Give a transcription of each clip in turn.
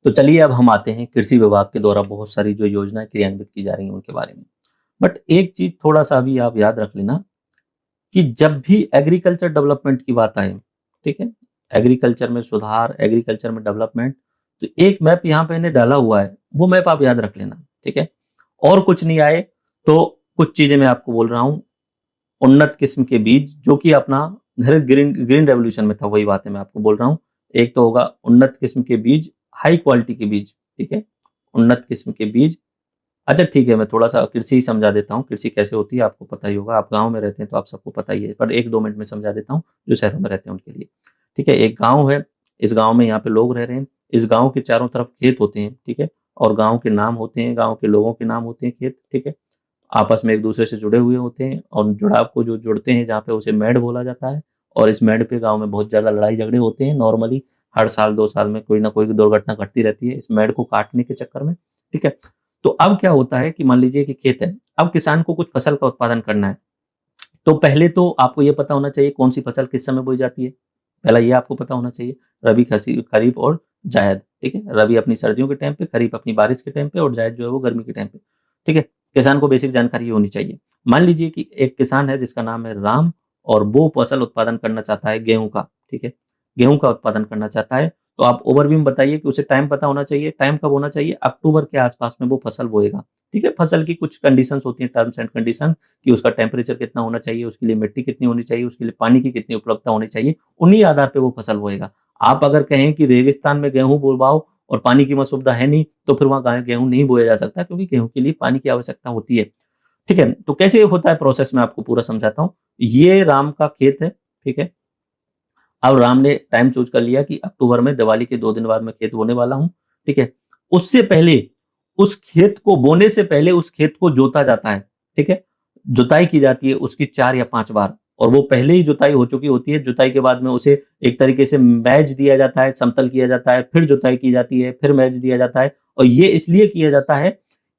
तो चलिए अब हम आते हैं कृषि विभाग के द्वारा बहुत सारी जो योजनाएं क्रियान्वित की जा रही हैं उनके बारे में। बट एक चीज थोड़ा सा अभी आप याद रख लेना कि जब भी एग्रीकल्चर डेवलपमेंट की बात आए, ठीक है, एग्रीकल्चर में सुधार, एग्रीकल्चर में डेवलपमेंट, तो एक मैप यहाँ पे इन्हें डाला हुआ है, वो मैप आप याद रख लेना, ठीक है। और कुछ नहीं आए तो कुछ चीजें मैं आपको बोल रहा हूँ। उन्नत किस्म के बीज जो कि अपना घर ग्रीन ग्रीन रेवोल्यूशन में था, वही बातें मैं आपको बोल रहा हूँ। एक तो होगा उन्नत किस्म के बीज, हाई क्वालिटी के बीज, ठीक है, उन्नत किस्म के बीज। अच्छा ठीक है, मैं थोड़ा सा कृषि ही समझा देता हूँ, कृषि कैसे होती है आपको पता ही होगा, आप गांव में रहते हैं तो आप सबको पता ही है, पर 1-2 मिनट में समझा देता हूँ जो शहरों में रहते हैं उनके लिए। ठीक है, एक गांव है, इस गांव में यहाँ पे लोग रह रहे हैं, इस गांव के चारों तरफ खेत होते हैं, ठीक है, और गांव के नाम होते हैं, गांव के लोगों के नाम होते हैं खेत, ठीक है, आपस में एक दूसरे से जुड़े हुए होते हैं, और जुड़ाव को जो जुड़ते हैं जहाँ पे उसे मेड़ बोला जाता है। और इस मेड़ पे गांव में बहुत ज्यादा लड़ाई झगड़े होते हैं नॉर्मली, हर साल 2 साल में कोई ना कोई दुर्घटना घटती रहती है इस मेड़ को काटने के चक्कर में, ठीक है। तो अब क्या होता है कि मान लीजिए कि खेत है, अब किसान को कुछ फसल का उत्पादन करना है, तो पहले तो आपको ये पता होना चाहिए कौन सी फसल किस समय बोई जाती है, पहला ये आपको पता होना चाहिए। रबी, खरीफ और जायद, ठीक है, रबी अपनी सर्दियों के टाइम पे, खरीफ अपनी बारिश के टाइम पे, और जायद जो है वो गर्मी के टाइम पे, ठीक है। किसान को बेसिक जानकारी होनी चाहिए। मान लीजिए कि एक किसान है जिसका नाम है राम, और वो फसल उत्पादन करना चाहता है गेहूं का, ठीक है, गेहूं का उत्पादन करना चाहता है। तो आप ओवरव्यू में बताइए कि उसे टाइम पता होना चाहिए, टाइम कब होना चाहिए, अक्टूबर के आसपास में वो फसल बोएगा, ठीक है। फसल की कुछ कंडीशंस होती हैं, टर्म्स एंड कंडीशन, कि उसका टेम्परेचर कितना होना चाहिए, उसके लिए मिट्टी कितनी होनी चाहिए, उसके लिए पानी की कितनी उपलब्धता होनी चाहिए, उन्हीं आधार पे वो फसल बोएगा। आप अगर कहें कि रेगिस्तान में गेहूं बोवाओ और पानी की सुविधा है नहीं, तो फिर वहां गेहूं नहीं बोया जा सकता, क्योंकि गेहूं के लिए पानी की आवश्यकता होती है, ठीक है। तो कैसे होता है प्रोसेस, मैं आपको पूरा समझाता हूँ। ये राम का खेत है, ठीक है। अब राम ने टाइम चूज कर लिया कि अक्टूबर में, दिवाली के 2 दिन बाद मैं खेत बोने वाला हूँ, ठीक है। उससे पहले, उस खेत को बोने से पहले उस खेत को जोता जाता है, ठीक है, जुताई की जाती है उसकी 4 या 5 बार, और वो पहले ही जुताई हो चुकी होती है। जुताई के बाद में उसे एक तरीके से मैज दिया जाता है, समतल किया जाता है, फिर जुताई की जाती है, फिर मैज दिया जाता है। और ये इसलिए किया जाता है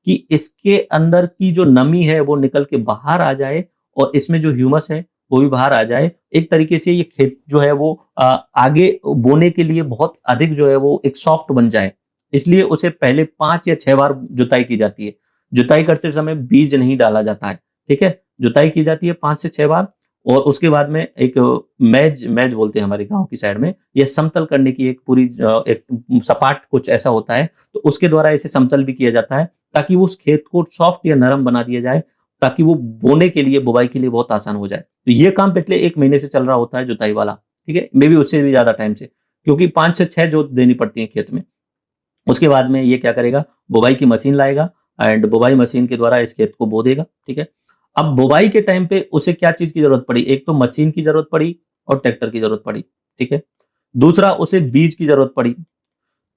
कि इसके अंदर की जो नमी है वो निकल के बाहर आ जाए, और इसमें जो ह्यूमस है वो भी बाहर आ जाए। एक तरीके से ये खेत जो है वो आगे बोने के लिए बहुत अधिक जो है वो एक सॉफ्ट बन जाए, इसलिए उसे पहले 5 या 6 बार जुताई की जाती है। जुताई करते समय बीज नहीं डाला जाता है, ठीक है। जुताई की जाती है 5 से 6 बार, और उसके बाद में एक मैज मैज बोलते हैं हमारे गांव की साइड में, यह समतल करने की एक पूरी एक सपाट कुछ ऐसा होता है, तो उसके द्वारा इसे समतल भी किया जाता है, ताकि वो उस खेत को सॉफ्ट या नरम बना दिया जाए, ताकि वो बोने के लिए, बुवाई के लिए बहुत आसान हो जाए। तो ये काम पिछले 1 महीने से चल रहा होता है, जुताई वाला, ठीक है, मे भी उससे भी ज्यादा टाइम से, क्योंकि 5 से 6 जोत देनी पड़ती है खेत में। उसके बाद में ये क्या करेगा, बुवाई की मशीन लाएगा, एंड बुवाई मशीन के द्वारा इस खेत को बो देगा, ठीक है। अब बुवाई के टाइम पे उसे क्या चीज की जरूरत पड़ी, एक तो मशीन की जरूरत पड़ी और ट्रैक्टर की जरूरत पड़ी, ठीक है। दूसरा, उसे बीज की जरूरत पड़ी।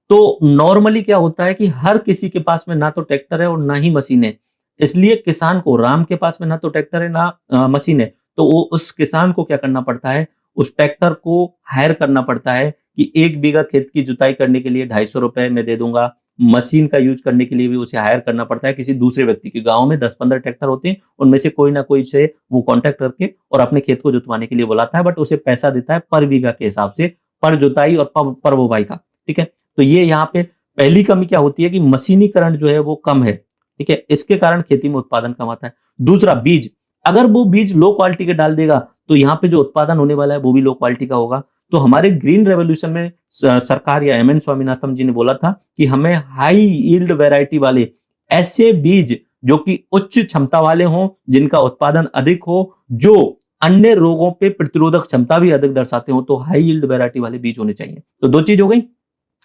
तो नॉर्मली क्या होता है कि हर किसी के पास में ना तो ट्रैक्टर है और ना ही मशीन है, इसलिए किसान को, राम के पास में ना तो ट्रैक्टर है ना मशीन है, तो वो उस किसान को क्या करना पड़ता है, उस ट्रैक्टर को हायर करना पड़ता है कि 1 बीघा खेत की जुताई करने के लिए 250 रुपए में दे दूंगा। मशीन का यूज करने के लिए भी उसे हायर करना पड़ता है किसी दूसरे व्यक्ति के। गांव में 10-15 ट्रैक्टर होते हैं, उनमें से कोई ना कोई से वो कॉन्टेक्ट करके और अपने खेत को जुतवाने के लिए बुलाता है, बट उसे पैसा देता है पर बीघा के हिसाब से, पर जुताई और पर बुवाई का, ठीक है। तो ये यहाँ पे पहली कमी क्या होती है कि मशीनीकरण जो है वो कम है, ठीक है, इसके कारण खेती में उत्पादन कम आता है। दूसरा, बीज, अगर वो बीज लो क्वालिटी के डाल देगा तो यहाँ पे जो उत्पादन होने वाला है वो भी लो क्वालिटी का होगा। तो हमारे ग्रीन रेवोल्यूशन में सरकार या एम एन स्वामीनाथन जी ने बोला था कि हमें हाई यील्ड वैरायटी वाले ऐसे बीज जो कि उच्च क्षमता वाले हों, जिनका उत्पादन अधिक हो, जो अन्य रोगों पे प्रतिरोधक क्षमता भी अधिक दर्शाते हो, तो हाई यील्ड वैरायटी वाले बीज होने चाहिए। तो 2 चीज हो गई,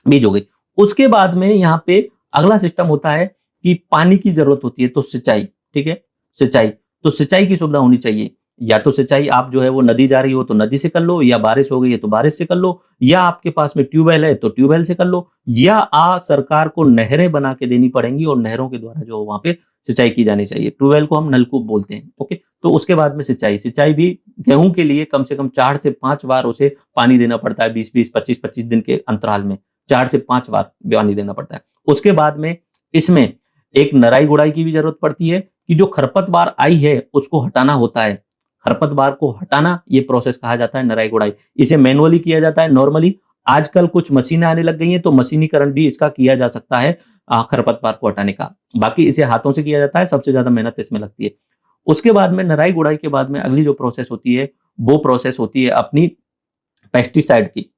बीज हो गई। उसके बाद में यहाँ पे अगला सिस्टम होता है कि पानी की जरूरत होती है, तो सिंचाई, ठीक है, सिंचाई, तो सिंचाई की सुविधा होनी चाहिए। या तो सिंचाई आप जो है वो नदी जा रही हो तो नदी से कर लो, या बारिश हो गई है तो बारिश से कर लो, या आपके पास में ट्यूबवेल है तो ट्यूबवेल से कर लो, या सरकार को नहरें बना के देनी पड़ेंगी और नहरों के द्वारा जो वहां पे सिंचाई की जानी चाहिए। ट्यूबवेल को हम नलकूप बोलते हैं, ओके। तो उसके बाद में सिंचाई, सिंचाई भी गेहूं के लिए कम से कम 4 से 5 बार उसे पानी देना पड़ता है, 20-20, 25-25 दिन के अंतराल में 4 से 5 बार पानी देना पड़ता है। उसके बाद में इसमें एक नराई गुड़ाई की भी जरूरत पड़ती है कि जो खरपतवार आई है उसको हटाना होता है। खरपतवार को हटाना, ये प्रोसेस कहा जाता है नराई गुड़ाई। इसे मैनुअली किया जाता है नॉर्मली, आजकल कुछ मशीनें आने लग गई हैं, तो मशीनीकरण भी इसका किया जा सकता है खरपतवार को हटाने का। बाकी इसे हाथों से किया जाता है, सबसे ज्यादा मेहनत इसमें लगती है। उसके बाद में नराई गुड़ाई के बाद में अगली जो प्रोसेस होती है, वो प्रोसेस होती है अपनी पेस्टिसाइड की,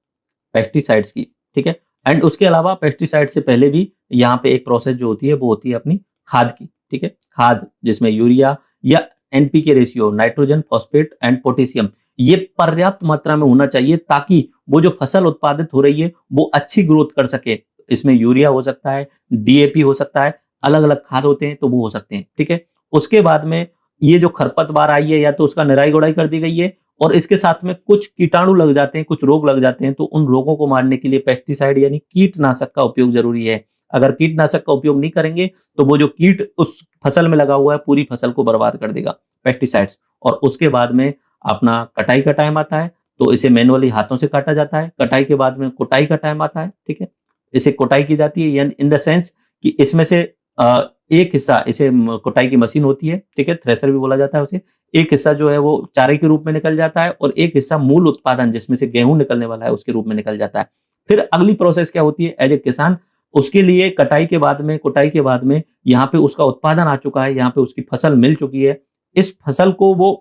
पेस्टिसाइड्स की, ठीक है। एंड उसके अलावा पेस्टिसाइड से पहले भी यहाँ पे एक प्रोसेस जो होती है वो होती है अपनी खाद की, ठीक है। खाद जिसमें यूरिया या NPK ratio, nitrogen, phosphate and potassium, ये पर्याप्त मात्रा में होना चाहिए ताकि वो जो फसल उत्पादित हो रही है वो अच्छी ग्रोथ कर सके। इसमें यूरिया हो सकता है, डीएपी हो सकता है, अलग अलग खाद होते हैं तो वो हो सकते हैं, ठीक है। उसके बाद में ये जो खरपतवार आई है या तो उसका निराई गुड़ाई कर दी गई है, और इसके साथ में कुछ कीटाणु लग जाते हैं, कुछ रोग लग जाते हैं, तो उन रोगों को मारने के लिए पेस्टिसाइड यानी कीटनाशक का उपयोग जरूरी है। अगर कीटनाशक का उपयोग नहीं करेंगे तो वो जो कीट उस फसल में लगा हुआ है पूरी फसल को बर्बाद कर देगा, पेस्टिसाइड्स। और उसके बाद में अपना कटाई का टाइम आता है, तो इसे मैनुअली हाथों से काटा जाता है। कटाई के बाद में कुटाई का टाइम आता है, ठीक है। इसे कुटाई की जाती है इन द सेंस कि इसमें से एक हिस्सा, इसे कुटाई की मशीन होती है, ठीक है, थ्रेशर भी बोला जाता है उसे। एक हिस्सा जो है वो चारे के रूप में निकल जाता है और एक हिस्सा मूल उत्पादन जिसमें से गेहूं निकलने वाला है उसके रूप में निकल जाता है। फिर अगली प्रोसेस क्या होती है एज ए किसान, उसके लिए कटाई के बाद में, कुटाई के बाद में यहाँ पे उसका उत्पादन आ चुका है, यहाँ पे उसकी फसल मिल चुकी है। इस फसल को वो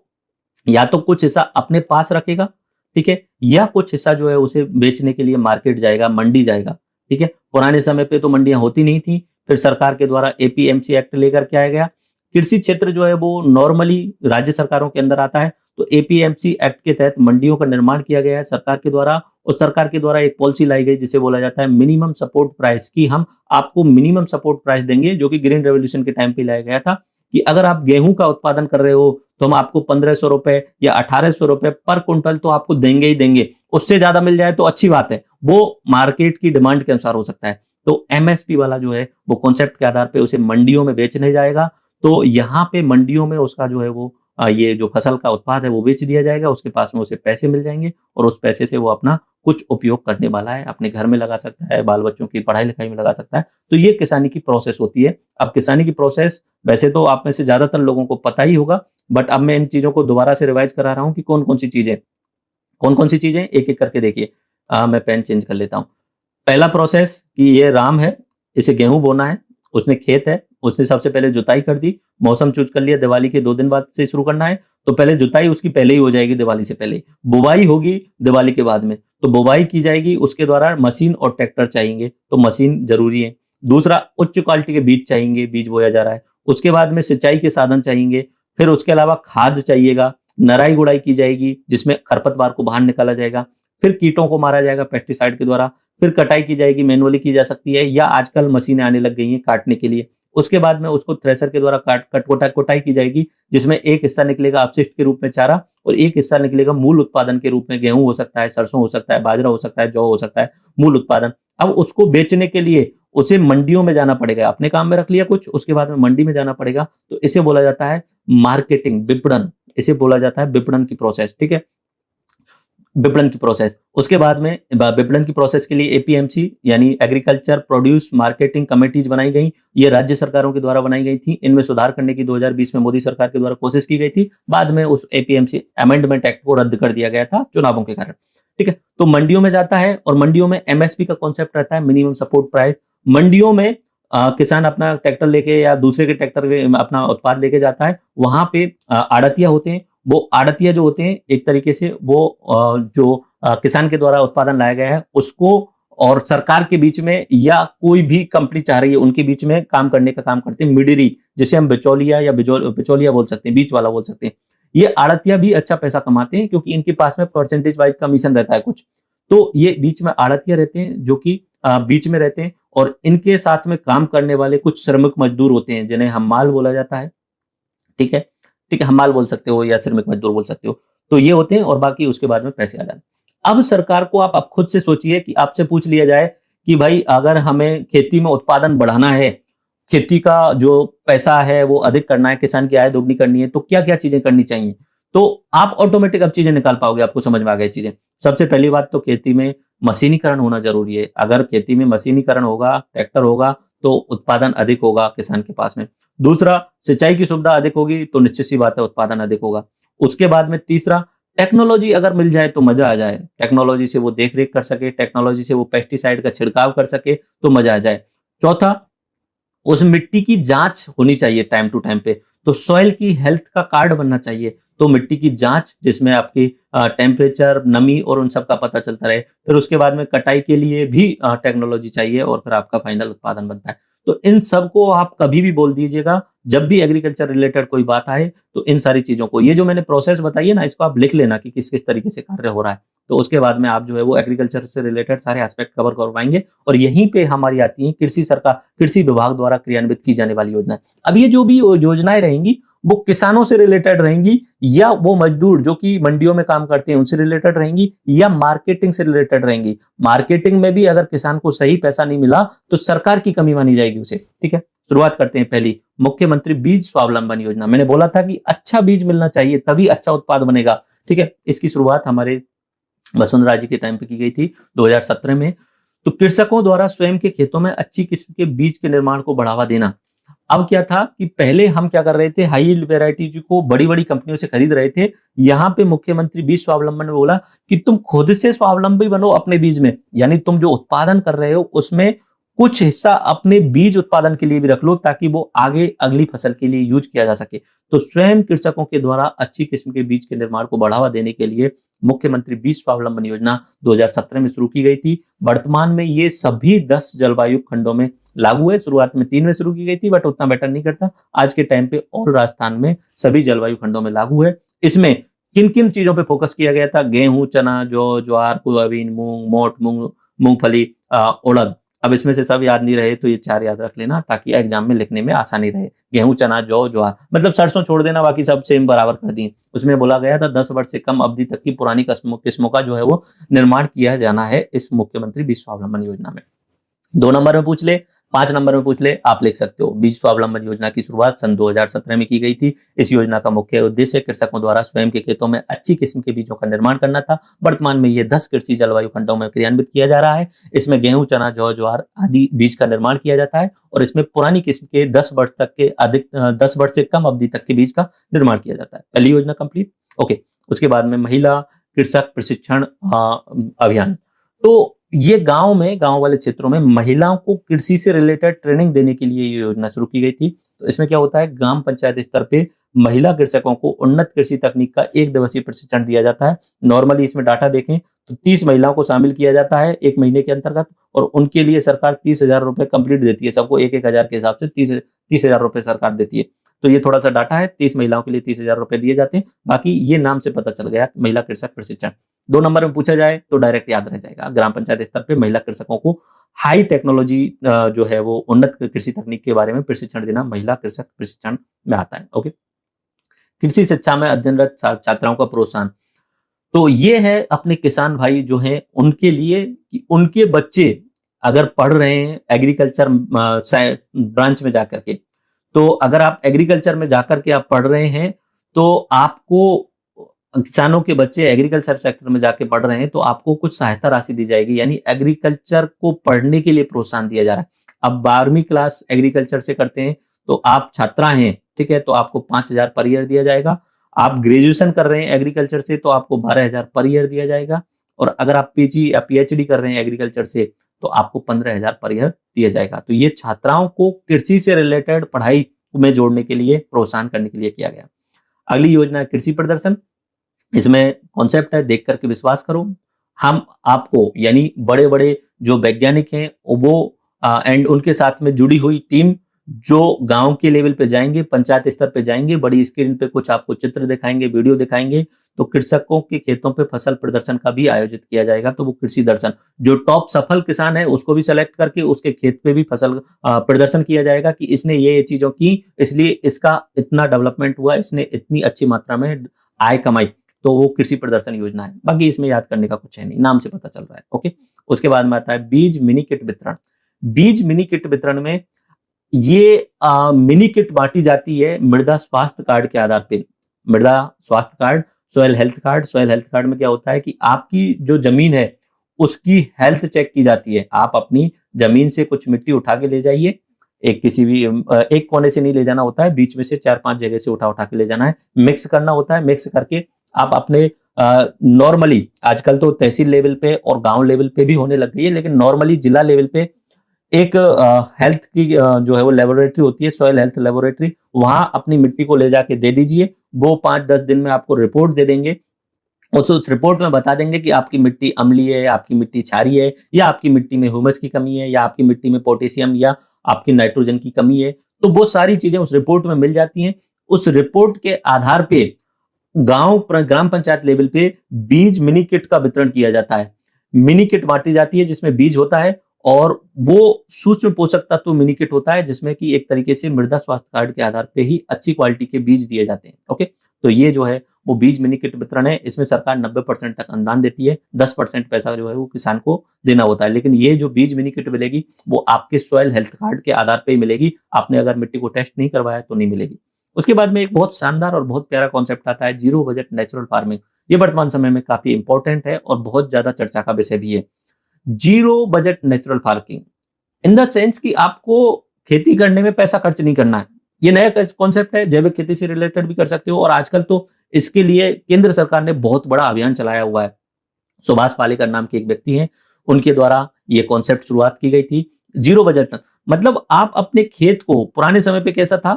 या तो कुछ हिस्सा अपने पास रखेगा, ठीक है, या कुछ हिस्सा जो है उसे बेचने के लिए मार्केट जाएगा, मंडी जाएगा, ठीक है। पुराने समय पे तो मंडियां होती नहीं थी, फिर सरकार के द्वारा एपीएमसी एक्ट लेकर के आया गया। कृषि क्षेत्र जो है वो नॉर्मली राज्य सरकारों के अंदर आता है, तो एपीएमसी एक्ट के तहत मंडियों का निर्माण किया गया है सरकार के द्वारा, और सरकार के द्वारा एक पॉलिसी लाई गई जिसे बोला जाता है मिनिमम सपोर्ट प्राइस, की हम आपको मिनिमम सपोर्ट प्राइस देंगे, जो कि ग्रीन रेवोल्यूशन के टाइम पे लाया गया था कि अगर आप गेहूं का उत्पादन कर रहे हो तो हम आपको 1500 रुपए या 1800 रुपए पर क्विंटल तो आपको देंगे ही देंगे। उससे ज्यादा मिल जाए तो अच्छी बात है, वो मार्केट की डिमांड के अनुसार हो सकता है। तो एमएसपी वाला जो है वो कॉन्सेप्ट के आधार पे उसे मंडियों में बेचने जाएगा, तो यहाँ पे मंडियों में उसका जो है वो ये जो फसल का उत्पाद है वो बेच दिया जाएगा, उसके पास में उसे पैसे मिल जाएंगे और उस पैसे से वो अपना कुछ उपयोग करने वाला है, अपने घर में लगा सकता है, बाल बच्चों की पढ़ाई लिखाई में लगा सकता है। तो ये किसानी की प्रोसेस होती है। अब किसानी की प्रोसेस वैसे तो आप में से ज्यादातर लोगों को पता ही होगा, बट अब मैं इन चीजों को दोबारा से रिवाइज करा रहा हूँ कि कौन कौन सी चीजें एक एक करके देखिए। मैं पेन चेंज कर लेता हूँ। पहला प्रोसेस कि ये राम है, इसे गेहूं बोना है, उसने खेत है, उसने सबसे पहले जुताई कर दी, मौसम चूज कर लिया, दिवाली के 2 दिन बाद से शुरू करना है, तो पहले जुताई उसकी पहले ही हो जाएगी, दिवाली से पहले। बुवाई होगी दिवाली के बाद में, तो बुवाई की जाएगी, उसके द्वारा मशीन और ट्रैक्टर चाहिए, तो मशीन जरूरी है। दूसरा, उच्च क्वालिटी के बीज चाहिए, बीज बोया जा रहा है। उसके बाद में सिंचाई के साधन चाहिए, फिर उसके अलावा खाद चाहिएगा, नराई गुड़ाई की जाएगी जिसमें खरपतवार को बाहर निकाला जाएगा, फिर कीटों को मारा जाएगा पेस्टिसाइड के द्वारा, फिर कटाई की जाएगी, मैनुअली की जा सकती है या आजकल मशीनें आने लग गई हैं काटने के लिए। उसके बाद में उसको थ्रेशर के द्वारा कोटाई की जाएगी, जिसमें एक हिस्सा निकलेगा अपशिष्ट के रूप में चारा और एक हिस्सा निकलेगा मूल उत्पादन के रूप में, गेहूं हो सकता है, सरसों हो सकता है, बाजरा हो सकता है, जौ हो सकता है, मूल उत्पादन। अब उसको बेचने के लिए उसे मंडियों में जाना पड़ेगा, अपने काम में रख लिया कुछ, उसके बाद में मंडी में जाना पड़ेगा, तो इसे बोला जाता है मार्केटिंग, विपणन, इसे बोला जाता है विपणन की प्रोसेस, ठीक है, विपणन की प्रोसेस। उसके बाद में विपणन की प्रोसेस के लिए एपीएमसी यानी एग्रीकल्चर प्रोड्यूस मार्केटिंग कमेटीज बनाई गई, ये राज्य सरकारों के द्वारा बनाई गई थी। इनमें सुधार करने की 2020 में मोदी सरकार के द्वारा कोशिश की गई थी, बाद में उस एपीएमसी अमेंडमेंट एक्ट को रद्द कर दिया गया था चुनावों के कारण, ठीक है। तो मंडियों में जाता है और मंडियों में एमएसपी का कॉन्सेप्ट रहता है, मिनिमम सपोर्ट प्राइस। मंडियों में किसान अपना ट्रैक्टर लेके या दूसरे के ट्रैक्टर अपना उत्पाद लेके जाता है, वहां पे आड़तिया होते हैं, वो आड़तिया जो होते हैं एक तरीके से वो जो किसान के द्वारा उत्पादन लाया गया है उसको और सरकार के बीच में या कोई भी कंपनी चाह रही है उनके बीच में काम करने का काम करते हैं, मिडिरी, जिसे हम बिचौलिया या बिचौलिया बोल सकते हैं, बीच वाला बोल सकते हैं। ये आड़तिया भी अच्छा पैसा कमाते हैं क्योंकि इनके पास में परसेंटेज वाइज कमीशन रहता है कुछ, तो ये बीच में आड़तिया रहते हैं जो कि बीच में रहते हैं, और इनके साथ में काम करने वाले कुछ श्रमिक मजदूर होते हैं जिन्हें हमाल बोला जाता है, ठीक है, ठीक है, हमाल बोल सकते हो या श्रमिक मजदूर बोल सकते हो। तो ये होते हैं और बाकी उसके बाद में पैसे आ जाते हैं। अब सरकार को आप खुद से सोचिए कि आपसे पूछ लिया जाए कि भाई अगर हमें खेती में उत्पादन बढ़ाना है, खेती का जो पैसा है वो अधिक करना है, किसान की आय दोगुनी करनी है, तो क्या क्या चीजें करनी चाहिए, तो आप ऑटोमेटिक अब चीजें निकाल पाओगे, आपको समझ में आ गई चीजें। सबसे पहली बात तो खेती में मशीनीकरण होना जरूरी है। अगर खेती में मशीनीकरण होगा, ट्रैक्टर होगा, तो उत्पादन अधिक होगा किसान के पास में। दूसरा, सिंचाई की सुविधा अधिक होगी तो निश्चित सी बात है उत्पादन अधिक होगा। उसके बाद में तीसरा, टेक्नोलॉजी अगर मिल जाए तो मजा आ जाए, टेक्नोलॉजी से वो देख रेख कर सके, टेक्नोलॉजी से वो पेस्टिसाइड का छिड़काव कर सके तो मजा आ जाए। चौथा, उस मिट्टी की जांच होनी चाहिए टाइम टू टाइम पे, तो सॉइल की हेल्थ का कार्ड बनना चाहिए, तो मिट्टी की जांच जिसमें आपकी टेम्परेचर, नमी और उन सब का पता चलता रहे। फिर उसके बाद में कटाई के लिए भी टेक्नोलॉजी चाहिए और फिर आपका फाइनल उत्पादन बनता है। तो इन सब को आप कभी भी बोल दीजिएगा, जब भी एग्रीकल्चर रिलेटेड कोई बात आए तो इन सारी चीजों को, ये जो मैंने प्रोसेस बताई है ना, इसको आप लिख लेना कि किस किस तरीके से कार्य हो रहा है। तो उसके बाद में आप जो है वो एग्रीकल्चर से रिलेटेड सारे एस्पेक्ट कवर कर पाएंगे। और यहीं पे हमारी आती है कृषि विभाग द्वारा क्रियान्वित की जाने वाली योजना। अब ये जो भी योजनाएं रहेंगी वो किसानों से रिलेटेड रहेंगी, या वो मजदूर जो कि मंडियों में काम करते हैं उनसे रिलेटेड रहेंगी, या मार्केटिंग से रिलेटेड रहेंगी। मार्केटिंग में भी अगर किसान को सही पैसा नहीं मिला तो सरकार की कमी मानी जाएगी उसे। ठीक है, शुरुआत करते हैं पहली, मुख्यमंत्री बीज स्वावलंबन योजना। मैंने बोला था कि अच्छा बीज मिलना चाहिए तभी अच्छा उत्पाद बनेगा। ठीक है, इसकी शुरुआत हमारे वसुंधरा जी के टाइम पे की गई थी 2017 में। तो कृषकों द्वारा स्वयं के खेतों में अच्छी किस्म के बीज के निर्माण को बढ़ावा देना। अब क्या था कि पहले हम क्या कर रहे थे, हाई यील्ड वेराइटीज को बड़ी बड़ी कंपनियों से खरीद रहे थे। यहाँ पे मुख्यमंत्री बीज स्वावलंबन में बोला कि तुम खुद से स्वावलंबी बनो अपने बीज में, यानी तुम जो उत्पादन कर रहे हो उसमें कुछ हिस्सा अपने बीज उत्पादन के लिए भी रख लो, ताकि वो आगे अगली फसल के लिए यूज किया जा सके। तो स्वयं कृषकों के द्वारा अच्छी किस्म के बीज के निर्माण को बढ़ावा देने के लिए मुख्यमंत्री बीज स्वावलंबन योजना 2017 में शुरू की गई थी। वर्तमान में ये सभी 10 जलवायु खंडों में लागू है। शुरुआत में 3 में शुरू की गई थी, बट उतना बेटर नहीं करता। आज के टाइम पे ऑल राजस्थान में सभी जलवायु खंडों में लागू है। इसमें किन किन चीजों पे फोकस किया गया था, गेहूं, चना, जौ, ज्वार, सोयाबीन, मूंग, मोठ, मूंगफली, उड़द। अब इसमें से सब याद नहीं रहे तो ये 4 याद रख लेना, ताकि एग्जाम में लिखने में आसानी रहे। गेहूं, चना, जौ, ज्वार, मतलब सरसों छोड़ देना, बाकी सब सेम बराबर कर दिए। उसमें बोला गया था 10 वर्ष से कम अवधि तक की पुरानी किस्मों का जो है वो निर्माण किया जाना है इस मुख्यमंत्री बीज स्वावलंबन योजना में। 2 नंबर में पूछ ले, 5 नंबर में पूछ ले, आप लिख सकते हो। बीज स्वावलंबन योजना की शुरुआत सन 2017 में की गई थी। इस योजना का मुख्य उद्देश्य कृषकों द्वारा स्वयं के खेतों में अच्छी किस्म के बीजों का निर्माण करना था। वर्तमान में ये 10 कृषि जलवायु खंडों में क्रियान्वित किया जा रहा है। इसमें गेहूं, चना, जौ, ज्वार आदि बीज का निर्माण किया जाता है, और इसमें पुरानी किस्म के 10 वर्ष से कम अवधि तक के बीज का निर्माण किया जाता है। पहली योजना कंप्लीट। ओके, उसके बाद में महिला कृषक प्रशिक्षण अभियान। तो ये गांव वाले क्षेत्रों में महिलाओं को कृषि से रिलेटेड ट्रेनिंग देने के लिए ये योजना शुरू की गई थी। तो इसमें क्या होता है, ग्राम पंचायत स्तर पे महिला कृषकों को उन्नत कृषि तकनीक का 1 दिवसीय प्रशिक्षण दिया जाता है। नॉर्मली इसमें डाटा देखें तो 30 महिलाओं को शामिल किया जाता है 1 महीने के अंतर्गत, और उनके लिए सरकार 30,000 रुपए कंप्लीट देती है। सबको 1,000 के हिसाब से 30,000 रुपए सरकार देती है। तो ये थोड़ा सा डाटा है, 30 महिलाओं के लिए 30,000 रुपए दिए जाते हैं। बाकी ये नाम से पता चल गया, महिला कृषक प्रशिक्षण। 2 नंबर में पूछा जाए तो डायरेक्ट याद रह जाएगा, ग्राम पंचायत स्तर पे महिला कृषकों को हाई टेक्नोलॉजी जो है वो उन्नत कृषि तकनीक के बारे में प्रशिक्षण देना महिला कृषक प्रशिक्षण में आता है। ओके, कृषि शिक्षा में अध्ययनरत छात्राओं का प्रोत्साहन। तो ये है अपने किसान भाई जो हैं उनके लिए कि उनके बच्चे अगर पढ़ रहे हैं एग्रीकल्चर ब्रांच में जाकर के, तो अगर आप एग्रीकल्चर में जाकर के आप पढ़ रहे हैं तो आपको, किसानों के बच्चे एग्रीकल्चर सेक्टर में जाके पढ़ रहे हैं तो आपको कुछ सहायता राशि दी जाएगी, यानी एग्रीकल्चर को पढ़ने के लिए प्रोत्साहन दिया जा रहा है। अब 12वीं क्लास एग्रीकल्चर से करते हैं तो आप छात्रा हैं, ठीक है, तो आपको 5,000 पर ईयर दिया जाएगा। आप ग्रेजुएशन कर रहे हैं एग्रीकल्चर से तो आपको 12,000 पर ईयर दिया जाएगा। और अगर आप पीजी या पीएचडी कर रहे हैं एग्रीकल्चर से तो आपको 15,000 पर ईयर दिया जाएगा। तो ये छात्राओं को कृषि से रिलेटेड पढ़ाई में जोड़ने के लिए, प्रोत्साहन करने के लिए किया गया। अगली योजना है कृषि प्रदर्शन। इसमें कॉन्सेप्ट है देख करके विश्वास करो। हम आपको, यानी बड़े बड़े जो वैज्ञानिक हैं वो एंड उनके साथ में जुड़ी हुई टीम जो गांव के लेवल पे जाएंगे, पंचायत स्तर पे जाएंगे, बड़ी स्क्रीन पे कुछ आपको चित्र दिखाएंगे, वीडियो दिखाएंगे। तो कृषकों के खेतों पे फसल प्रदर्शन का भी आयोजित किया जाएगा। तो वो कृषि दर्शन, जो टॉप सफल किसान है उसको भी सेलेक्ट करके उसके खेत पे भी फसल प्रदर्शन किया जाएगा कि इसने ये चीजों की, इसलिए इसका इतना डेवलपमेंट हुआ, इसने इतनी अच्छी मात्रा में आय कमाई। तो वो कृषि प्रदर्शन योजना है। बाकी इसमें याद करने का कुछ है नहीं, नाम से पता चल रहा है। ओके, उसके बाद में आता है बीज मिनी किट वितरण। बीज मिनी किट वितरण में ये मिनी किट बांटी जाती है मृदा स्वास्थ्य कार्ड के आधार पे। मृदा स्वास्थ्य card, soil health card. Soil health card में क्या होता है कि आपकी जो जमीन है उसकी हेल्थ चेक की जाती है। आप अपनी जमीन से कुछ मिट्टी उठा के ले जाइए, किसी भी एक कोने से नहीं ले जाना होता है, बीच में से 4-5 जगह से उठा के ले जाना है, मिक्स करना होता है। मिक्स करके आप अपने नॉर्मली आजकल तो तहसील लेवल पे और गांव लेवल पे भी होने लग गई है, लेकिन नॉर्मली जिला लेवल पे एक हेल्थ की जो है वो लेबोरेटरी होती है, सॉइल हेल्थ लेबोरेटरी, वहां अपनी मिट्टी को ले जाके दे दीजिए। वो 5-10 दिन में आपको रिपोर्ट दे देंगे। उस रिपोर्ट में बता देंगे कि आपकी मिट्टी अम्लीय है, आपकी मिट्टी क्षारीय है, या आपकी मिट्टी में ह्यूमस की कमी है, या आपकी मिट्टी में पोटेशियम या आपकी नाइट्रोजन की कमी है। तो वो सारी चीजें उस रिपोर्ट में मिल जाती हैं। उस रिपोर्ट के आधार पे ग्राम पंचायत लेवल पे बीज मिनी किट का वितरण किया जाता है। मिनी किट बांटी जाती है जिसमें बीज होता है, और वो सूक्ष्म पोषक तत्व मिनी किट होता है, जिसमें कि एक तरीके से मृदा स्वास्थ्य कार्ड के आधार पे ही अच्छी क्वालिटी के बीज दिए जाते हैं। ओके, तो ये जो है वो बीज मिनी किट वितरण है। इसमें सरकार 90% तक अनुदान देती है, 10% पैसा जो है वो किसान को देना होता है। लेकिन ये जो बीज मिनी किट मिलेगी वो आपके सॉइल हेल्थ कार्ड के आधार पे ही मिलेगी। आपने अगर मिट्टी को टेस्ट नहीं करवाया तो नहीं मिलेगी। उसके बाद में एक बहुत शानदार और बहुत प्यारा कॉन्सेप्ट आता है, जीरो बजट नेचुरल फार्मिंग। ये वर्तमान समय में काफी इंपॉर्टेंट है और बहुत ज्यादा चर्चा का विषय भी है। Zero budget natural farming in the sense कि आपको खेती करने में पैसा खर्च नहीं करना है। ये नया कॉन्सेप्ट है, जैविक खेती से रिलेटेड भी कर सकते हो, और आजकल तो इसके लिए केंद्र सरकार ने बहुत बड़ा अभियान चलाया हुआ है। सुभाष पालेकर नाम के एक व्यक्ति हैं, उनके द्वारा ये कॉन्सेप्ट शुरुआत की गई थी। जीरो बजट मतलब आप अपने खेत को, पुराने समय पे कैसा था,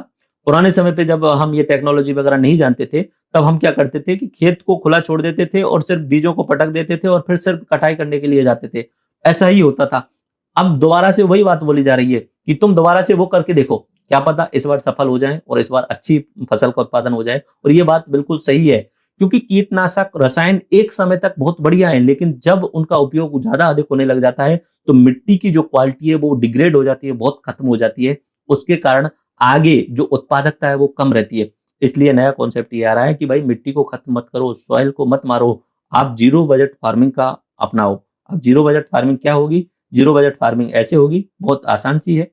पुराने समय पे जब हम ये टेक्नोलॉजी वगैरह नहीं जानते थे, तब हम क्या करते थे कि खेत को खुला छोड़ देते थे और सिर्फ बीजों को पटक देते थे और फिर सिर्फ कटाई करने के लिए जाते थे। ऐसा ही होता था। अब दोबारा से वही बात बोली जा रही है कि तुम दोबारा से वो करके देखो, क्या पता इस बार सफल हो जाए और इस बार अच्छी फसल का उत्पादन हो जाए। और ये बात बिल्कुल सही है, क्योंकि कीटनाशक रसायन एक समय तक बहुत बढ़िया है, लेकिन जब उनका उपयोग ज्यादा अधिक होने लग जाता है तो मिट्टी की जो क्वालिटी है वो डिग्रेड हो जाती है, बहुत खत्म हो जाती है। उसके कारण आगे जो उत्पादकता है वो कम रहती है। इसलिए नया कॉन्सेप्ट ये आ रहा है कि भाई मिट्टी को खत्म मत करो, सॉइल को मत मारो, आप जीरो बजट फार्मिंग का अपनाओ। अब जीरो बजट फार्मिंग क्या होगी? जीरो बजट फार्मिंग ऐसे होगी, बहुत आसान सी है,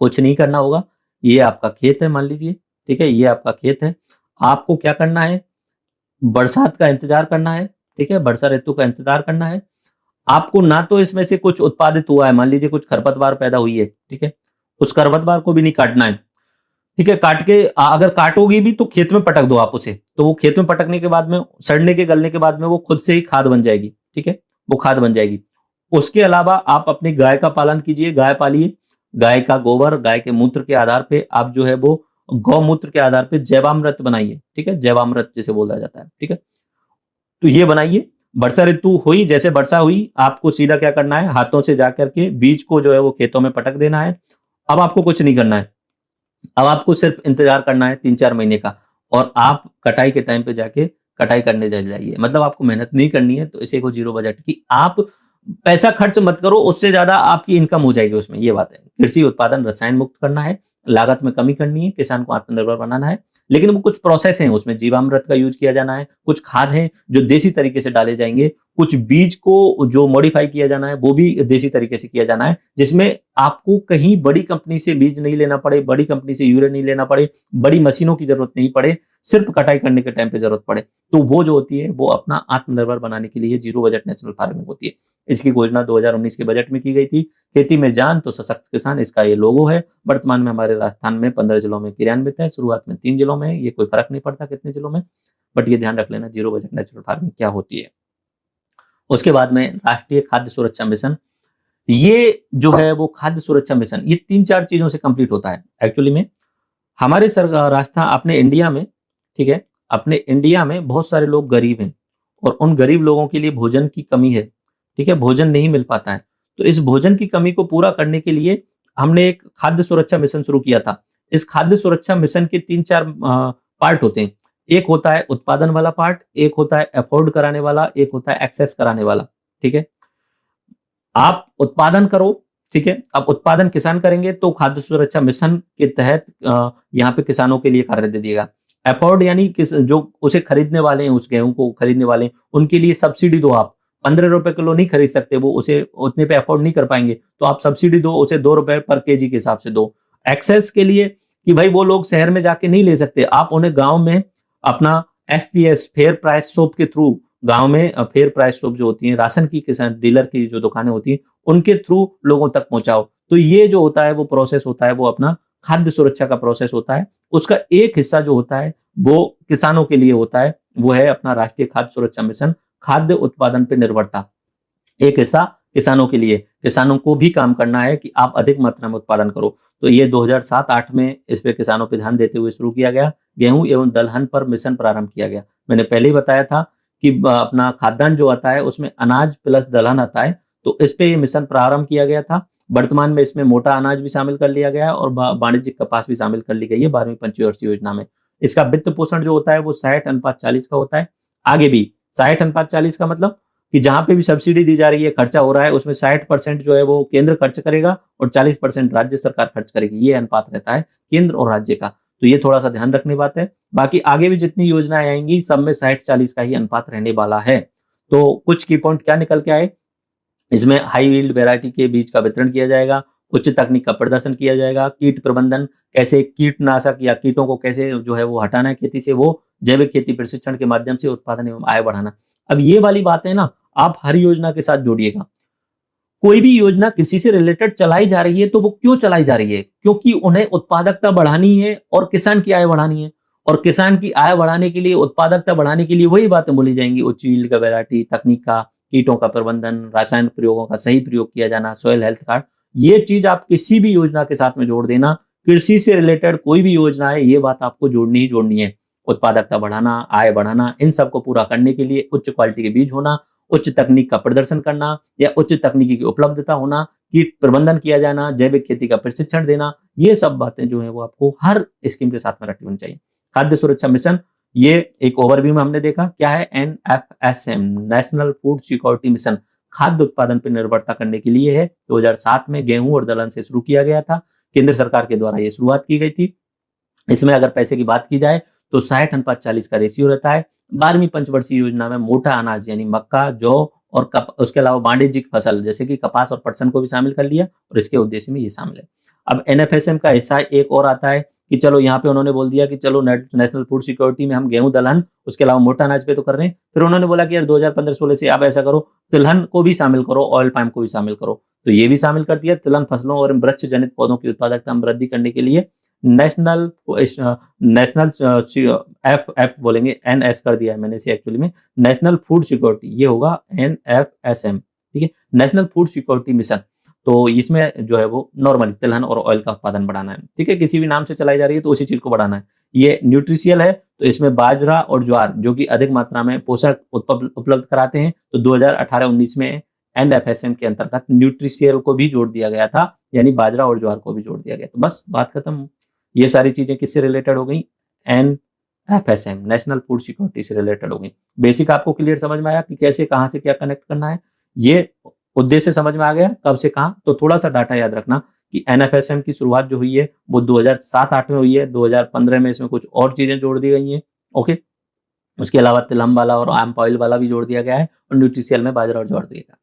कुछ नहीं करना होगा। ये आपका खेत है मान लीजिए, ठीक है, ये आपका खेत है। आपको क्या करना है? बरसात का इंतजार करना है, ठीक है, वर्षा ऋतु का इंतजार करना है। आपको ना तो इसमें से कुछ उत्पादित हुआ है, मान लीजिए कुछ खरपतवार पैदा हुई है, ठीक है, उस खरपतवार को भी नहीं काटना है, ठीक है। काट के अगर काटोगी भी तो खेत में पटक दो आप उसे, तो वो खेत में पटकने के बाद में, सड़ने के गलने के बाद में वो खुद से ही खाद बन जाएगी, ठीक है, वो खाद बन जाएगी। उसके अलावा आप अपनी गाय का पालन कीजिए, गाय पालिए। गाय का गोबर, गाय के मूत्र के आधार पे आप जो है वो गौमूत्र के आधार पे जैवामृत बनाइए, ठीक है, जैवामृत जिसे बोला जाता है, ठीक है। तो ये बनाइए। वर्षा ऋतु हुई, जैसे वर्षा हुई आपको सीधा क्या करना है, हाथों से जाकर के बीज को जो है वो खेतों में पटक देना है। अब आपको कुछ नहीं करना है, अब आपको सिर्फ इंतजार करना है 3-4 महीने का, और आप कटाई के टाइम पे जाके कटाई करने चले जाइए। मतलब आपको मेहनत नहीं करनी है। तो इसे को जीरो बजट की, आप पैसा खर्च मत करो, उससे ज्यादा आपकी इनकम हो जाएगी उसमें, ये बात है। कृषि उत्पादन रसायन मुक्त करना है, लागत में कमी करनी है, किसान को आत्मनिर्भर बनाना है। लेकिन वो कुछ प्रोसेस हैं, उसमें जीवामृत का यूज किया जाना है, कुछ खाद हैं जो देसी तरीके से डाले जाएंगे, कुछ बीज को जो मॉडिफाई किया जाना है वो भी देसी तरीके से किया जाना है, जिसमें आपको कहीं बड़ी कंपनी से बीज नहीं लेना पड़े, बड़ी कंपनी से यूरिया नहीं लेना पड़े, बड़ी मशीनों की जरूरत नहीं पड़े, सिर्फ कटाई करने के टाइम पे जरूरत पड़े। तो वो जो होती है वो अपना आत्मनिर्भर बनाने के लिए जीरो बजट नेचुरल फार्मिंग होती है। इसकी घोषणा 2019 के बजट में की गई थी। खेती में जान तो सशक्त किसान, इसका ये लोगो है। वर्तमान में हमारे राजस्थान में 15 जिलों में क्रियान्वित है, शुरुआत में 3 जिलों में है, ये कोई फर्क नहीं पड़ता कितने जिलों में, बट ये ध्यान रख लेना जीरो बजट नेचुरल फार्मिंग क्या होती है। उसके बाद में राष्ट्रीय खाद्य सुरक्षा मिशन, ये जो है वो खाद्य सुरक्षा मिशन, ये 3-4 चीजों से कंप्लीट होता है एक्चुअली में। हमारे सरकार राजस्थान, अपने इंडिया में, ठीक है, अपने इंडिया में बहुत सारे लोग गरीब हैं, और उन गरीब लोगों के लिए भोजन की कमी है, ठीक है, भोजन नहीं मिल पाता है। तो इस भोजन की कमी को पूरा करने के लिए हमने एक खाद्य सुरक्षा मिशन शुरू किया था। इस खाद्य सुरक्षा मिशन के 3-4 पार्ट होते हैं। एक होता है उत्पादन वाला पार्ट, एक होता है अफोर्ड कराने वाला, एक होता है एक्सेस कराने वाला, ठीक है। आप उत्पादन करो, ठीक है। अब उत्पादन किसान करेंगे तो खाद्य सुरक्षा मिशन के तहत यहाँ पे किसानों के लिए कार्य दे दिएगा। अफोर्ड यानी जो उसे खरीदने वाले हैं, उस गेहूं को खरीदने वाले हैं, उनके लिए सब्सिडी दो। आप 15 रुपए किलो नहीं खरीद सकते, वो उसे उतने पे अफोर्ड नहीं कर पाएंगे, तो आप सब्सिडी दो, उसे 2 रुपए पर केजी के हिसाब से दो। एक्सेस के लिए कि भाई वो लोग शहर में जाके नहीं ले सकते, आप उन्हें गांव में अपना एफपीएस, फेयर प्राइस शॉप के थ्रू, गांव में फेयर प्राइस शॉप जो होती है, राशन की किसान डीलर की जो दुकानें होती हैं, उनके थ्रू लोगों तक पहुंचाओ। तो ये जो होता है वो प्रोसेस होता है, वो अपना खाद्य सुरक्षा का प्रोसेस होता है। उसका एक हिस्सा जो होता है वो किसानों के लिए होता है, वो है अपना राष्ट्रीय खाद्य सुरक्षा मिशन, खाद्य उत्पादन पर निर्भरता। एक हिस्सा किसानों के लिए, किसानों को भी काम करना है कि आप अधिक मात्रा में उत्पादन करो, तो ये 2007-8 में इस पे किसानों पे ध्यान देते हुए शुरू किया गया। गेहूं एवं दलहन पर मिशन प्रारंभ किया गया। मैंने पहले ही बताया था कि अपना खाद्यान्न जो आता है उसमें अनाज प्लस दलहन आता है, तो इस पे ये मिशन प्रारंभ किया गया था। वर्तमान में इसमें मोटा अनाज भी शामिल कर लिया गया है और वाणिज्यिक कपास भी शामिल कर ली गई है 12वीं पंचवर्षीय योजना में। इसका वित्त पोषण जो होता है वो 60:40 का होता है। आगे भी 60:40 का मतलब कि जहां पे भी सब्सिडी दी जा रही है, खर्चा हो रहा है, उसमें 60% जो है वो केंद्र खर्च करेगा और 40% राज्य सरकार खर्च करेगी। ये अनुपात रहता है केंद्र और राज्य का, तो ये थोड़ा सा ध्यान रखने बात है। बाकी आगे भी जितनी योजनाएं आएंगी सब में 60-40 का ही अनुपात रहने वाला है। तो कुछ की पॉइंट क्या निकल के आए, इसमें हाई यील्ड वैरायटी के बीज का वितरण किया जाएगा, उच्च तकनीक का प्रदर्शन किया जाएगा, कीट प्रबंधन कैसे, कीटनाशक या कीटों को कैसे जो है वो हटाना है खेती से, वो जैविक खेती प्रशिक्षण के माध्यम से उत्पादन एवं आय बढ़ाना। अब ये वाली बातें ना आप हर योजना के साथ जोड़िएगा। कोई भी योजना कृषि से रिलेटेड चलाई जा रही है तो वो क्यों चलाई जा रही है, क्योंकि उन्हें उत्पादकता बढ़ानी है और किसान की आय बढ़ानी है। और किसान की आय बढ़ाने के लिए, उत्पादकता बढ़ाने के लिए वही बातें बोली जाएंगी, उच्च यील्ड का वैरायटी, तकनीक का, कीटों का प्रबंधन, रासायनिक प्रयोगों का सही प्रयोग किया जाना, सॉइल हेल्थ कार्ड। ये चीज आप किसी भी योजना के साथ में जोड़ देना। कृषि से रिलेटेड कोई भी योजना है, ये बात आपको जोड़नी ही जोड़नी है। उत्पादकता बढ़ाना, आय बढ़ाना, इन सबको पूरा करने के लिए उच्च क्वालिटी के बीज होना, उच्च तकनीक का प्रदर्शन करना या उच्च तकनीकी की उपलब्धता होना, कीट प्रबंधन किया जाना, जैविक खेती का प्रशिक्षण देना, ये सब बातें जो है वो आपको हर स्कीम के साथ में रखनी होनी चाहिए। खाद्य सुरक्षा मिशन, ये एक ओवरव्यू में हमने देखा क्या है, NFSM national food security mission, खाद्य उत्पादन पर निर्भरता करने के लिए है। 2007 में गेहूं और दलहन से शुरू किया गया था, केंद्र सरकार के द्वारा ये शुरुआत की गई थी। इसमें अगर पैसे की बात की जाए तो 60:40 का रेशियो रहता है। 12वीं पंचवर्षीय योजना में मोटा अनाज यानी मक्का, जौ और उसके अलावा वाणिज्यिक फसल जैसे कि कपास और पटसन को भी शामिल कर लिया और इसके उद्देश्य में ये शामिल है। अब NFSM का हिस्सा एक और आता है कि चलो यहाँ पे उन्होंने बोल दिया कि चलो नेशनल फूड सिक्योरिटी में हम गेहूं दलहन उसके अलावा मोटा अनाज पे तो कर रहे हैं, फिर उन्होंने बोला कि यार 2015-16 से आप ऐसा करो, तिलहन को भी शामिल करो, ऑयल पाम को भी शामिल करो, तो ये भी शामिल कर दिया। तिलहन फसलों और वृक्ष जनित पौधों की उत्पादकता में वृद्धि करने के लिए नेशनल एफ बोलेंगे, NS कर दिया है मैंने इसे एक्चुअली में, नेशनल फूड सिक्योरिटी, ये होगा NFSM, ठीक है, नेशनल फूड सिक्योरिटी मिशन। तो इसमें जो है वो नॉर्मली तिलहन और ऑयल का उत्पादन बढ़ाना है, ठीक है, किसी भी नाम से चलाई जा रही है तो उसी चीज को बढ़ाना है। ये न्यूट्रिशियल है, तो इसमें बाजरा और ज्वार जो कि अधिक मात्रा में पोषक उपलब्ध कराते हैं, तो 2018-19 में NFSM के अंतर्गत न्यूट्रिशियल को भी जोड़ दिया गया था, यानी बाजरा और ज्वार को भी जोड़ दिया गया। तो बस बात खत्म। ये सारी चीजें किससे रिलेटेड हो गई, NFSM नेशनल फूड सिक्योरिटी से रिलेटेड हो गई। बेसिक आपको क्लियर समझ में आया कि कैसे कहां से क्या कनेक्ट करना है, ये उद्देश्य समझ में आ गया कब से कहां। तो थोड़ा सा डाटा याद रखना कि NFSM की शुरुआत जो हुई है वो 2007-8 में हुई है, 2015 में इसमें कुछ और चीजें जोड़ दी गई हैं, ओके। उसके अलावा तिलहन वाला और आम ऑयल वाला भी जोड़ दिया गया है और न्यूट्रिशियल में बाजरा और जोड़ दिया गया।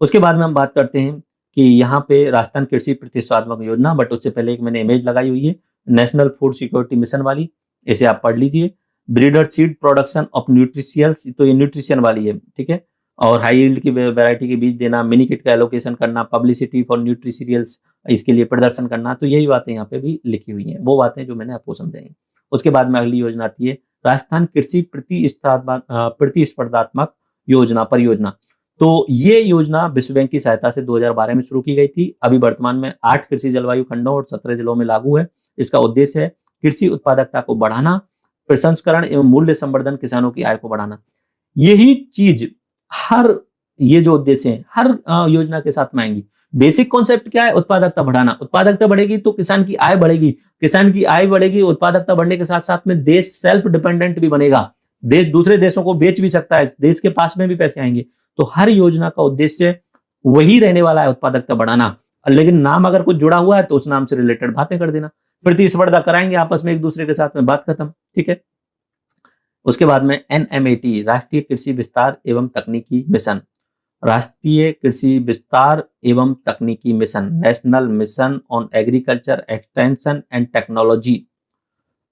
उसके बाद में हम बात करते हैं कि यहाँ पे राजस्थान कृषि प्रतिस्पर्धात्मक योजना, बट उससे पहले एक मैंने इमेज लगाई हुई है नेशनल फूड सिक्योरिटी मिशन वाली, इसे आप पढ़ लीजिए। ब्रीडर सीड प्रोडक्शन ऑफ न्यूट्रिशियल, तो ये न्यूट्रिशन वाली है, ठीक है। और हाई यील्ड की वैरायटी के बीज देना, मिनी किट का एलोकेशन करना, पब्लिसिटी फॉर न्यूट्रिसीरियल्स, इसके लिए प्रदर्शन करना, तो यही बातें यहाँ पे भी लिखी हुई हैं, वो बातें जो मैंने आपको समझाई। उसके बाद में अगली योजना आती है राजस्थान कृषि प्रतिस्पर्धात्मक योजना परियोजना। तो ये योजना विश्व बैंक की सहायता से 2012 में शुरू की गई थी। अभी वर्तमान में 8 कृषि जलवायु खंडों और 17 जिलों में लागू है। इसका उद्देश्य है कृषि उत्पादकता को बढ़ाना, प्रसंस्करण एवं मूल्य संवर्धन, किसानों की आय को बढ़ाना। यही चीज हर, ये जो उद्देश्य है हर योजना के साथ में आएंगी। बेसिक कॉन्सेप्ट क्या है, उत्पादकता बढ़ाना। उत्पादकता बढ़ेगी तो किसान की आय बढ़ेगी, किसान की आय बढ़ेगी, उत्पादकता बढ़ने के साथ साथ में देश सेल्फ डिपेंडेंट भी बनेगा, देश दूसरे देशों को बेच भी सकता है, देश के पास में भी पैसे आएंगे। तो हर योजना का उद्देश्य वही रहने वाला है, उत्पादकता बढ़ाना। लेकिन नाम अगर कुछ जुड़ा हुआ है तो उस नाम से रिलेटेड बातें कर देना, प्रतिस्पर्धा कराएंगे आपस में एक दूसरे के साथ में, बात खत्म, ठीक है। उसके बाद में NMAT राष्ट्रीय कृषि विस्तार एवं तकनीकी मिशन, राष्ट्रीय कृषि विस्तार एवं तकनीकी mission, national mission on agriculture extension and technology,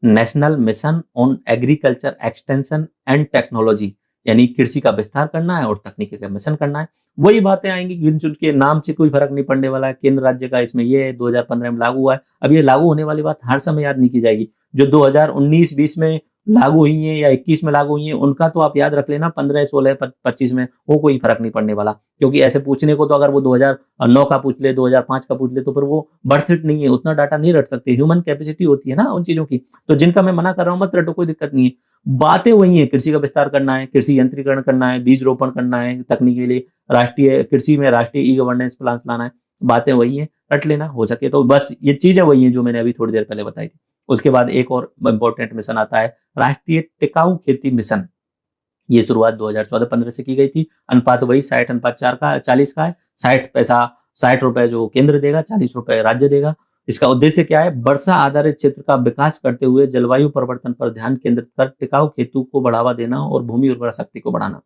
national mission on agriculture extension and technology, यानी कृषि का विस्तार करना है और तकनीकी का मिशन करना है। वही बातें आएंगी, गिन चुन के, नाम से कोई फर्क नहीं पड़ने वाला है। केंद्र राज्य का इसमें ये 2015 में लागू हुआ है। अब ये लागू होने वाली बात हर समय याद नहीं की जाएगी। जो 2019-20 में लागू हुई हैं या 21 में लागू हुई हैं, उनका तो आप याद रख लेना 15, 16, 25 में वो कोई फर्क नहीं पड़ने वाला, क्योंकि ऐसे पूछने को तो अगर वो 2009 का पूछ ले, 2005 का पूछ ले, तो फिर वो बर्थ इट नहीं है, उतना डाटा नहीं रख सकते। ह्यूमन कैपेसिटी होती है ना उन चीजों की, तो जिनका मैं मना कर रहा हूँ मत रटो, कोई दिक्कत नहीं है। बातें वही है, कृषि का विस्तार करना है, कृषि यंत्रीकरण करना है, बीज रोपण करना है तकनीक के लिए, राष्ट्रीय कृषि में राष्ट्रीय ई गवर्नेंस प्लान लाना है, बातें वही है, रट लेना हो सके तो। बस ये चीजें वही है जो मैंने अभी थोड़ी देर पहले बताई थी। उसके बाद एक और इंपॉर्टेंट मिशन आता है, राष्ट्रीय टिकाऊ खेती मिशन। ये शुरुआत 2014-15 से की गई थी। अनुपात वही 60:4 का 40 का है। 60 रुपए जो केंद्र देगा, 40 रुपए राज्य देगा। इसका उद्देश्य क्या है? वर्षा आधारित क्षेत्र का विकास करते हुए जलवायु परिवर्तन पर ध्यान केंद्रित कर टिकाऊ खेती को बढ़ावा देना और भूमि उर्वरा शक्ति को बढ़ाना।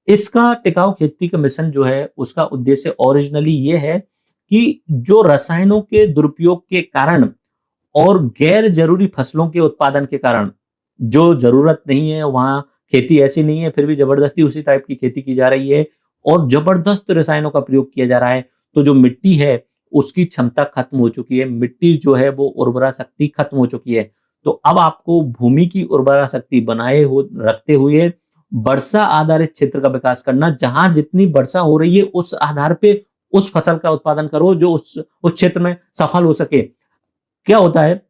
इसका टिकाऊ खेती का मिशन जो है उसका उद्देश्य ओरिजिनली ये है कि जो रसायनों के दुरुपयोग के कारण और गैर जरूरी फसलों के उत्पादन के कारण, जो जरूरत नहीं है वहां खेती ऐसी नहीं है, फिर भी जबरदस्ती उसी टाइप की खेती की जा रही है और जबरदस्त रसायनों का प्रयोग किया जा रहा है, तो जो मिट्टी है उसकी क्षमता खत्म हो चुकी है, मिट्टी जो है वो उर्वरा शक्ति खत्म हो चुकी है। तो अब आपको भूमि की उर्वरा शक्ति बनाए हो रखते हुए वर्षा आधारित क्षेत्र का विकास करना, जहां जितनी वर्षा हो रही है उस आधार पे उस फसल का उत्पादन करो जो उस क्षेत्र में सफल हो सके। क्या होता है,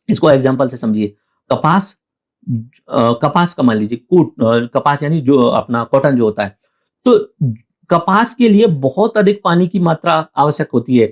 इसको एग्जांपल से समझिए। कपास, कपास का मान लीजिए कपास यानी जो अपना कॉटन जो होता है, तो कपास के लिए बहुत अधिक पानी की मात्रा आवश्यक होती है,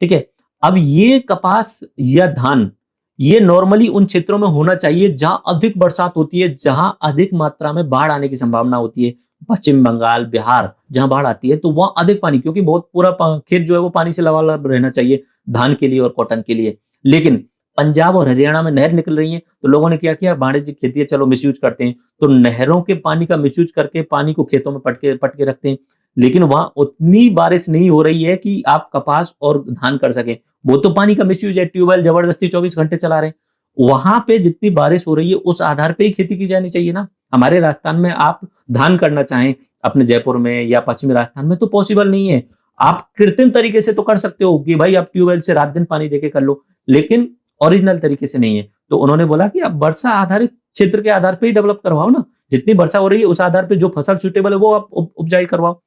ठीक है। अब ये कपास या धान ये नॉर्मली उन क्षेत्रों में होना चाहिए जहां अधिक बरसात होती है, जहां अधिक मात्रा में बाढ़ आने की संभावना होती है। पश्चिम बंगाल, बिहार जहां बाढ़ आती है तो वहां अधिक पानी, क्योंकि बहुत पूरा खेत जो है वो पानी से लबालब रहना चाहिए धान के लिए और कॉटन के लिए। लेकिन पंजाब और हरियाणा में नहर निकल रही है, तो लोगों ने क्या किया, वाणिज्यिक खेती है चलो मिसयूज करते हैं, तो नहरों के पानी का मिसयूज करके पानी को खेतों में पट के रखते हैं। लेकिन वहां उतनी बारिश नहीं हो रही है कि आप कपास और धान कर सके, वो तो पानी का मिसयूज है, ट्यूबवेल जबरदस्ती 24 घंटे चला रहे हैं। वहां पे जितनी बारिश हो रही है उस आधार पे ही खेती की जानी चाहिए ना। हमारे राजस्थान में आप धान करना चाहें अपने जयपुर में या पश्चिमी राजस्थान में तो पॉसिबल नहीं है। आप कृत्रिम तरीके से तो कर सकते हो कि भाई आप ट्यूबवेल से रात दिन पानी देके कर लो, लेकिन ओरिजिनल तरीके से नहीं है। तो उन्होंने बोला कि आप वर्षा आधारित क्षेत्र के आधार पे ही डेवलप करवाओ ना, जितनी वर्षा हो रही है उस आधार पे जो फसल सुटेबल है वो आप उपजाई करवाओ।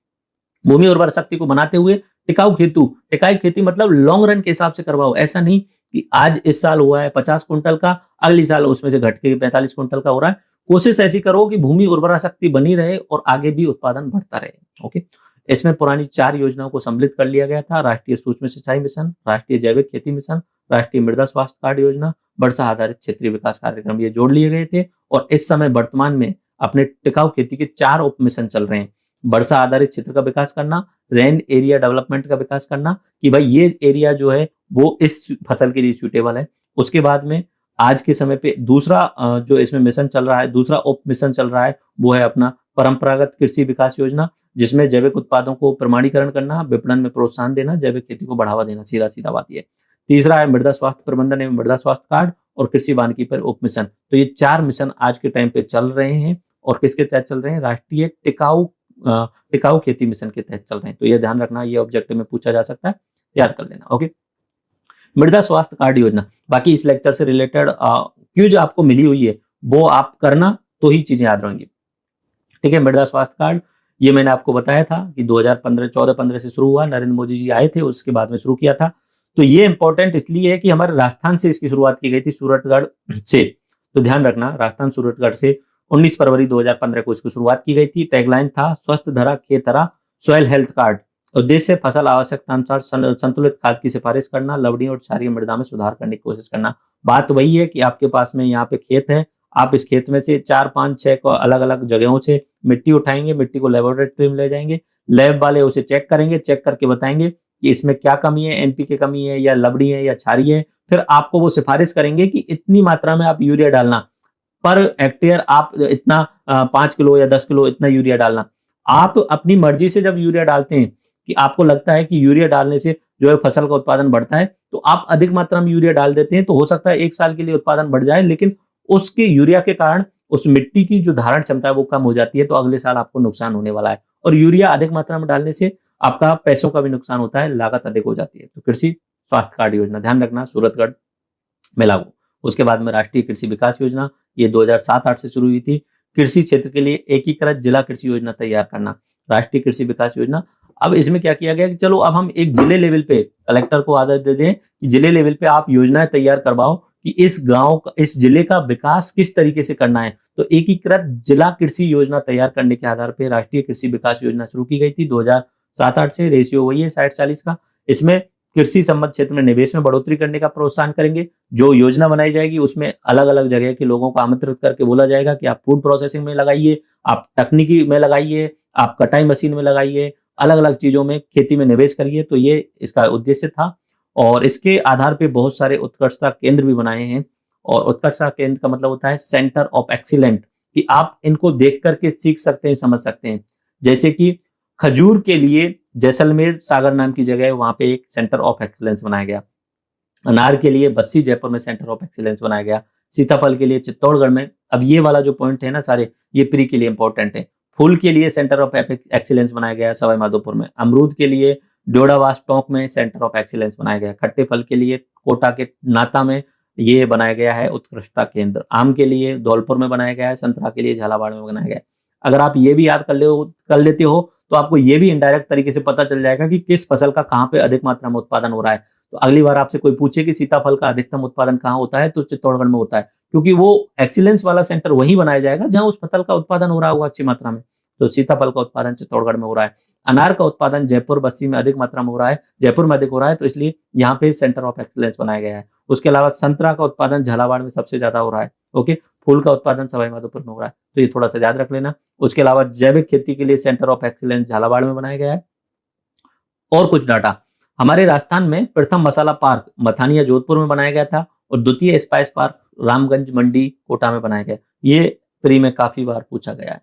भूमि उर्वरा शक्ति को बनाते हुए टिकाऊ खेती मतलब लॉन्ग रन के हिसाब से करवाओ। ऐसा नहीं कि आज इस साल हुआ है 50 कुंटल का, अगली साल उसमें से घट के 45 कुंटल का हो रहा है। कोशिश ऐसी करो कि भूमि उर्वरा शक्ति बनी रहे और आगे भी उत्पादन बढ़ता रहे। ओके, इसमें पुरानी 4 योजनाओं को सम्मिलित कर लिया गया था, राष्ट्रीय सूक्ष्म सिंचाई मिशन, राष्ट्रीय जैविक खेती मिशन, राष्ट्रीय मृदा स्वास्थ्य कार्ड योजना, वर्षा आधारित क्षेत्रीय विकास कार्यक्रम, ये जोड़ लिए गए थे। और इस समय वर्तमान में अपने टिकाऊ खेती के 4 उप मिशन चल रहे हैं। वर्षा आधारित क्षेत्र का विकास करना, रेन एरिया डेवलपमेंट का विकास करना कि भाई ये एरिया जो है वो इस फसल के लिए सूटेबल है। उसके बाद में आज के समय पे दूसरा जो इसमें मिशन चल रहा है, दूसरा उप मिशन चल रहा है, वो है अपना परंपरागत कृषि विकास योजना, जिसमें जैविक उत्पादों को प्रमाणीकरण करना, विपणन में प्रोत्साहन देना, जैविक खेती को बढ़ावा देना, सीधा सीधा बात ये। तीसरा है मृदा स्वास्थ्य प्रबंधन एवं मृदा स्वास्थ्य कार्ड और कृषि वानिकी पर उप मिशन। तो ये 4 मिशन आज के टाइम पे चल रहे हैं और किसके तहत चल रहे हैं? राष्ट्रीय टिकाऊ खेती मिशन के तहत चल रहे हैं। तो ये ध्यान रखना, ये ऑब्जेक्टिव में पूछा जा सकता है, याद कर लेना। ओके, मृदा स्वास्थ्य कार्ड योजना, बाकी इस लेक्चर से रिलेटेड क्यूज आपको मिली हुई है वो आप करना तो ही चीजें याद रहेंगी, ठीक है। मृदा स्वास्थ्य कार्ड ये मैंने आपको बताया था कि 2014-15 से शुरू हुआ, नरेंद्र मोदी जी आए थे उसके बाद में शुरू किया था। तो ये इंपॉर्टेंट इसलिए है कि हमारे राजस्थान से इसकी शुरुआत की गई थी, सूरतगढ़ से। तो ध्यान रखना, राजस्थान सूरतगढ़ से 19 फरवरी 2015 को इसकी शुरुआत की गई थी। टैगलाइन था स्वस्थ धरा खेतरा सॉइल हेल्थ कार्ड। उद्देश्य फसल आवश्यकता अनुसार संतुलित खाद की सिफारिश करना, लवणीय और क्षारीय मृदा में सुधार करने की कोशिश करना। बात वही है कि आपके पास में यहाँ पे खेत है, आप इस खेत में से 4, 5, 6 अलग अलग जगहों से मिट्टी उठाएंगे, मिट्टी को लेबोरेटरी में ले जाएंगे, लैब वाले उसे चेक करेंगे, चेक करके बताएंगे कि इसमें क्या कमी है, एनपीके कमी है या लवणी है या क्षारीय है। फिर आपको वो सिफारिश करेंगे कि इतनी मात्रा में आप यूरिया डालना, पर हेक्टेयर आप इतना 5 किलो या 10 किलो इतना यूरिया डालना। आप अपनी मर्जी से जब यूरिया डालते हैं कि आपको लगता है कि यूरिया डालने से जो है फसल का उत्पादन बढ़ता है, तो आप अधिक मात्रा में यूरिया डाल देते हैं। तो हो सकता है 1 साल के लिए उत्पादन बढ़ जाए, लेकिन उसके यूरिया के कारण उस मिट्टी की जो धारण क्षमता है वो कम हो जाती है, तो अगले साल आपको नुकसान होने वाला है। और यूरिया अधिक मात्रा में डालने से आपका पैसों का भी नुकसान होता है, लागत अधिक हो जाती है। तो कृषि स्वास्थ्य कार्ड योजना ध्यान रखना, सूरतगढ़ में लागू। उसके बाद में राष्ट्रीय कृषि विकास योजना, ये 2007-8 से शुरू हुई थी। कृषि क्षेत्र के लिए एकीकृत जिला कृषि योजना तैयार करना, राष्ट्रीय कृषि विकास योजना। अब इसमें क्या किया गया कि चलो अब हम एक जिले लेवल पे कलेक्टर को आदेश दे दें कि जिले लेवल पे आप योजनाएं तैयार करवाओ कि इस गांव का, इस जिले का विकास किस तरीके से करना है। तो एकीकृत जिला कृषि योजना तैयार करने के आधार पर राष्ट्रीय कृषि विकास योजना शुरू की गई थी 2007-8 से। रेशियो वही है 60-40 का। इसमें कृषि संबद्ध क्षेत्र में निवेश में बढ़ोतरी करने का प्रोत्साहन करेंगे। जो योजना बनाई जाएगी उसमें अलग अलग जगह के लोगों को आमंत्रित करके बोला जाएगा कि आप फूड प्रोसेसिंग में लगाइए, आप तकनीकी में लगाइए, आप कटाई मशीन में लगाइए, अलग अलग चीजों में खेती में निवेश करिए। तो ये इसका उद्देश्य था और इसके आधार पे बहुत सारे उत्कृष्टता केंद्र भी बनाए हैं। और उत्कृष्टता केंद्र का मतलब होता है सेंटर ऑफ एक्सीलेंट, कि आप इनको देख करके सीख सकते हैं, समझ सकते हैं। जैसे कि खजूर के लिए जैसलमेर सागर नाम की जगह है, वहां पे एक सेंटर ऑफ एक्सीलेंस बनाया गया। अनार के लिए बस्सी जयपुर में सेंटर ऑफ एक्सीलेंस बनाया गया। सीताफल के लिए चित्तौड़गढ़ में। अब ये वाला जो पॉइंट है ना सारे, ये प्री के लिए इंपॉर्टेंट है। फूल के लिए सेंटर ऑफ एक्सीलेंस बनाया गया सवाई माधोपुर में। अमरूद के लिए डोडावास टोंक में सेंटर ऑफ एक्सीलेंस बनाया गया। खट्टे फल के लिए कोटा के नाता में ये बनाया गया है उत्कृष्टता केंद्र। आम के लिए धौलपुर में बनाया गया है। संतरा के लिए झालावाड़ में बनाया गया है। अगर आप ये भी याद कर लेते हो तो आपको ये भी इनडायरेक्ट तरीके से पता चल जाएगा कि किस फसल का कहाँ पे अधिक मात्रा में उत्पादन हो रहा है। तो अगली बार आपसे कोई पूछे कि सीताफल का अधिकतम उत्पादन कहाँ होता है, तो चित्तौड़गढ़ में होता है, क्योंकि वो एक्सीलेंस वाला सेंटर वही बनाया जाएगा जहां उस फसल का उत्पादन हो रहा होगा अच्छी मात्रा में। तो सीताफल का उत्पादन चित्तौड़गढ़ में हो रहा है। अनार का उत्पादन जयपुर बस्सी में अधिक मात्रा में हो रहा है, जयपुर में अधिक हो रहा है, तो इसलिए यहाँ पे सेंटर ऑफ एक्सीलेंस बनाया गया है। उसके अलावा संतरा का उत्पादन झालावाड़ में सबसे ज्यादा हो रहा है। ओके, फूल का उत्पादन सवाई माधोपुर में हो रहा है, तो ये थोड़ा सा याद रख लेना। उसके अलावा जैविक खेती के लिए सेंटर ऑफ एक्सीलेंस झालावाड़ में बनाया गया है। और कुछ डाटा, हमारे राजस्थान में प्रथम मसाला पार्क मथानिया जोधपुर में बनाया गया था और द्वितीय स्पाइस पार्क रामगंज मंडी कोटा में बनाया गया। ये प्री में काफी बार पूछा गया है,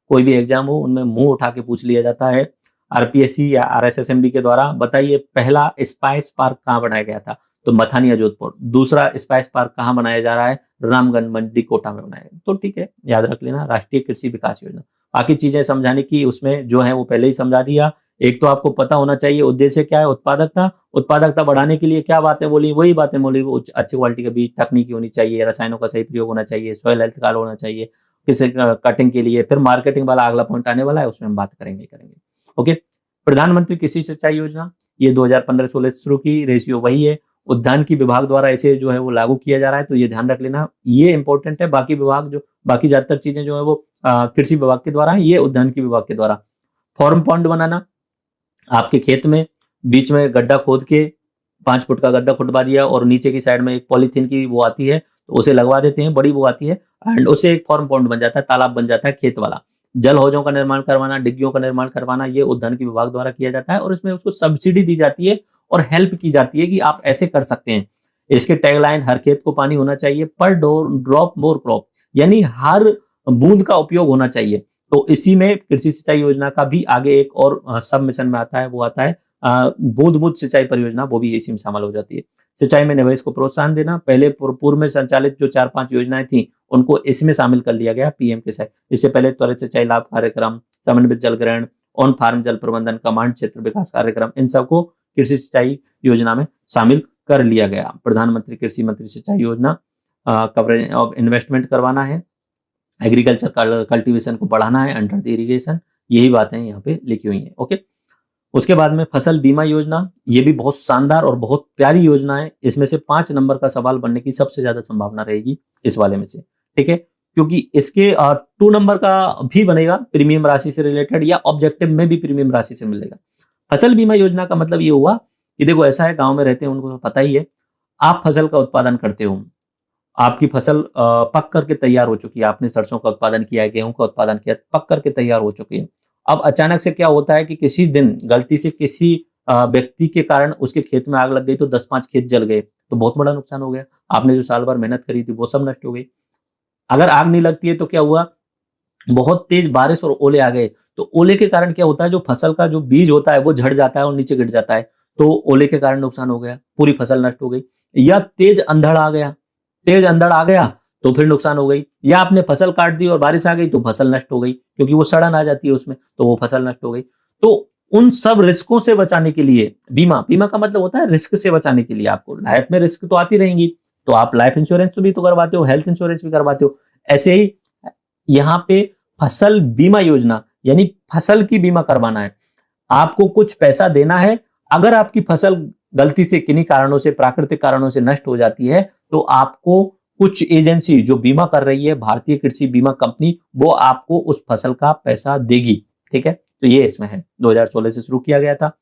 कोई भी एग्जाम हो उनमें मुंह उठा के पूछ लिया जाता है। आरपीएससी या आरएसएसएमबी के द्वारा बताइए पहला स्पाइस पार्क कहाँ बनाया गया था, तो मथानिया जोधपुर। दूसरा स्पाइस पार्क कहाँ बनाया जा रहा है, रामगंज मंडी कोटा में बनाया गया। तो ठीक है, याद रख लेना राष्ट्रीय कृषि विकास योजना। बाकी चीजें समझाने की उसमें जो है वो पहले ही समझा दिया। एक तो आपको पता होना चाहिए उद्देश्य क्या है, उत्पादकता। उत्पादकता बढ़ाने के लिए क्या बातें बोली, वही बातें बोली, वो अच्छी क्वालिटी का बीज, तकनीकी होनी चाहिए, रसायनों का सही प्रयोग होना चाहिए, सॉइल हेल्थ कार्ड होना चाहिए किसी कटिंग के लिए। फिर मार्केटिंग वाला अगला पॉइंट आने वाला है, उसमें हम बात करेंगे। ओके, प्रधानमंत्री कृषि सिंचाई योजना ये 2015-16 शुरू की। रेशियो वही है। उद्यान की विभाग द्वारा इसे जो है वो लागू किया जा रहा है, तो ये ध्यान रख लेना, ये इंपॉर्टेंट है। बाकी विभाग जो बाकी ज्यादातर चीजें जो है वो कृषि विभाग के द्वारा है, ये उद्यान की विभाग के द्वारा। फॉर्म पॉन्ड बनाना, आपके खेत में बीच में गड्ढा खोद के 5 फुट का गड्ढा खुदवा दिया और नीचे की साइड में एक पॉलीथीन की वो आती है, तो उसे लगवा देते हैं, बड़ी वो आती है, एंड उससे एक फॉर्म पॉन्ड बन जाता है, तालाब बन जाता है खेत वाला। जल हौजों का निर्माण करवाना, डिग्गियों का निर्माण करवाना, ये उद्यान की विभाग द्वारा किया जाता है और इसमें उसको सब्सिडी दी जाती है और हेल्प की जाती है कि आप ऐसे कर सकते हैं। इसके टैगलाइन हर खेत को पानी होना चाहिए, पर ड्रॉप मोर क्रॉप, यानी हर बूंद का उपयोग होना चाहिए। तो इसी में कृषि सिंचाई योजना का भी आगे एक और सब मिशन में आता है, वो आता है बूंद बूंद सिंचाई परियोजना, वो भी इसी में शामिल हो जाती है। सिंचाई में निवेश को प्रोत्साहन देना, पहले पूर्व में संचालित जो 4-5 योजनाएं थी उनको इसमें शामिल कर लिया गया पीएम किसान। इससे पहले त्वरित सिंचाई लाभ कार्यक्रम, समन्वित जल ग्रहण, ऑन फार्म जल प्रबंधन, कमांड क्षेत्र विकास कार्यक्रम, इन सबको कृषि सिंचाई योजना में शामिल कर लिया गया। प्रधानमंत्री कृषि मंत्री सिंचाई योजना कवरेज ऑफ इन्वेस्टमेंट करवाना है, एग्रीकल्चर कल्टीवेशन को बढ़ाना है अंडर द इरिगेशन, यही बातें यहाँ पे लिखी हुई हैं। ओके, उसके बाद में फसल बीमा योजना, ये भी बहुत शानदार और बहुत प्यारी योजना है। इसमें से 5 नंबर का सवाल बनने की सबसे ज्यादा संभावना रहेगी इस वाले में से, ठीक है, क्योंकि इसके 2 नंबर का भी बनेगा प्रीमियम राशि से रिलेटेड, या ऑब्जेक्टिव में भी प्रीमियम राशि से मिलेगा। फसल बीमा योजना का मतलब ये हुआ कि देखो ऐसा है, गाँव में रहते हैं उनको पता ही है, आप फसल का उत्पादन करते हो, आपकी फसल पक करके तैयार हो चुकी है, आपने सरसों का उत्पादन किया है, गेहूं का उत्पादन किया, पक करके तैयार हो चुकी है। अब अचानक से क्या होता है कि किसी दिन गलती से किसी व्यक्ति के कारण उसके खेत में आग लग गई, तो 10-5 खेत जल गए, तो बहुत बड़ा नुकसान हो गया। आपने जो साल भर मेहनत करी थी वो सब नष्ट हो गई। अगर आग नहीं लगती है तो क्या हुआ, बहुत तेज बारिश और ओले आ गए, तो ओले के कारण क्या होता है, जो फसल का जो बीज होता है वो झड़ जाता है और नीचे गिर जाता है, तो ओले के कारण नुकसान हो गया, पूरी फसल नष्ट हो गई। या तेज अंधड़ आ गया तो फिर नुकसान हो गई, या आपने फसल काट दी और बारिश आ गई तो फसल नष्ट हो गई, क्योंकि वो सड़न आ जाती है उसमें, तो वो फसल नष्ट हो गई। तो उन सब रिस्कों से बचाने के लिए बीमा का मतलब होता है रिस्क से बचाने के लिए। आपको लाइफ में रिस्क तो आती रहेंगी, तो आप लाइफ इंश्योरेंस भी तो करवाते हो, हेल्थ इंश्योरेंस भी करवाते हो। ऐसे ही यहाँ पे फसल बीमा योजना, यानी फसल की बीमा करवाना है, आपको कुछ पैसा देना है। अगर आपकी फसल गलती से किन्हीं कारणों से, प्राकृतिक कारणों से नष्ट हो जाती है, तो आपको कुछ एजेंसी जो बीमा कर रही है, भारतीय कृषि बीमा कंपनी, वो आपको उस फसल का पैसा देगी। ठीक है, तो ये इसमें है, 2016 से शुरू किया गया था।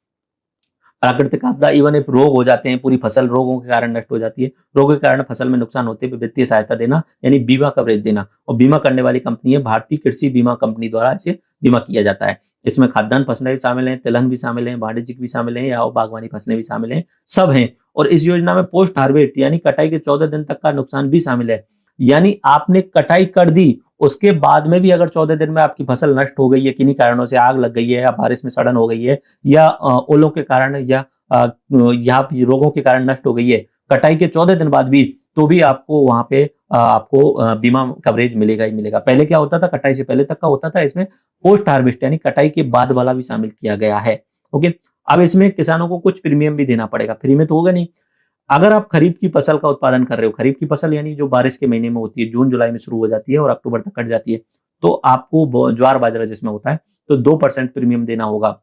प्राकृतिक आपदा, इवन एक रोग हो जाते हैं, पूरी फसल रोगों के कारण नष्ट हो जाती है, रोगों के कारण फसल में नुकसान होते हैं, वित्तीय सहायता देना, यानी बीमा कवरेज देना। और बीमा करने वाली कंपनी है भारतीय कृषि बीमा कंपनी द्वारा इसे बीमा किया जाता है। इसमें खाद्यान्न फसलें भी शामिल हैं, तिलहन भी शामिल हैं, वाणिज्यिक भी शामिल हैं, या बागवानी फसलें भी शामिल हैं, सब हैं। और इस योजना में पोस्ट हार्वेस्ट यानी कटाई के 14 दिन तक का नुकसान भी शामिल है। यानी आपने कटाई कर दी, उसके बाद में भी अगर 14 दिन में आपकी फसल नष्ट हो गई है, किन्हीं कारणों से आग लग गई है, या बारिश में सड़न हो गई है, या ओलों के कारण, या यहाँ रोगों के कारण नष्ट हो गई है, कटाई के 14 दिन बाद भी, तो भी आपको वहां पे आपको बीमा कवरेज मिलेगा ही मिलेगा। पहले क्या होता था, कटाई से पहले तक का होता था, इसमें पोस्ट हार्वेस्ट यानी कटाई के बाद वाला भी शामिल किया गया है। ओके, अब इसमें किसानों को कुछ प्रीमियम भी देना पड़ेगा, फ्री में तो होगा नहीं। अगर आप खरीफ की फसल का उत्पादन कर रहे हो, खरीफ की फसल यानी जो बारिश के महीने में होती है, जून जुलाई में शुरू हो जाती है और अक्टूबर तक कट जाती है, तो आपको ज्वार बाजरा जिसमें होता है, तो 2% प्रीमियम देना होगा।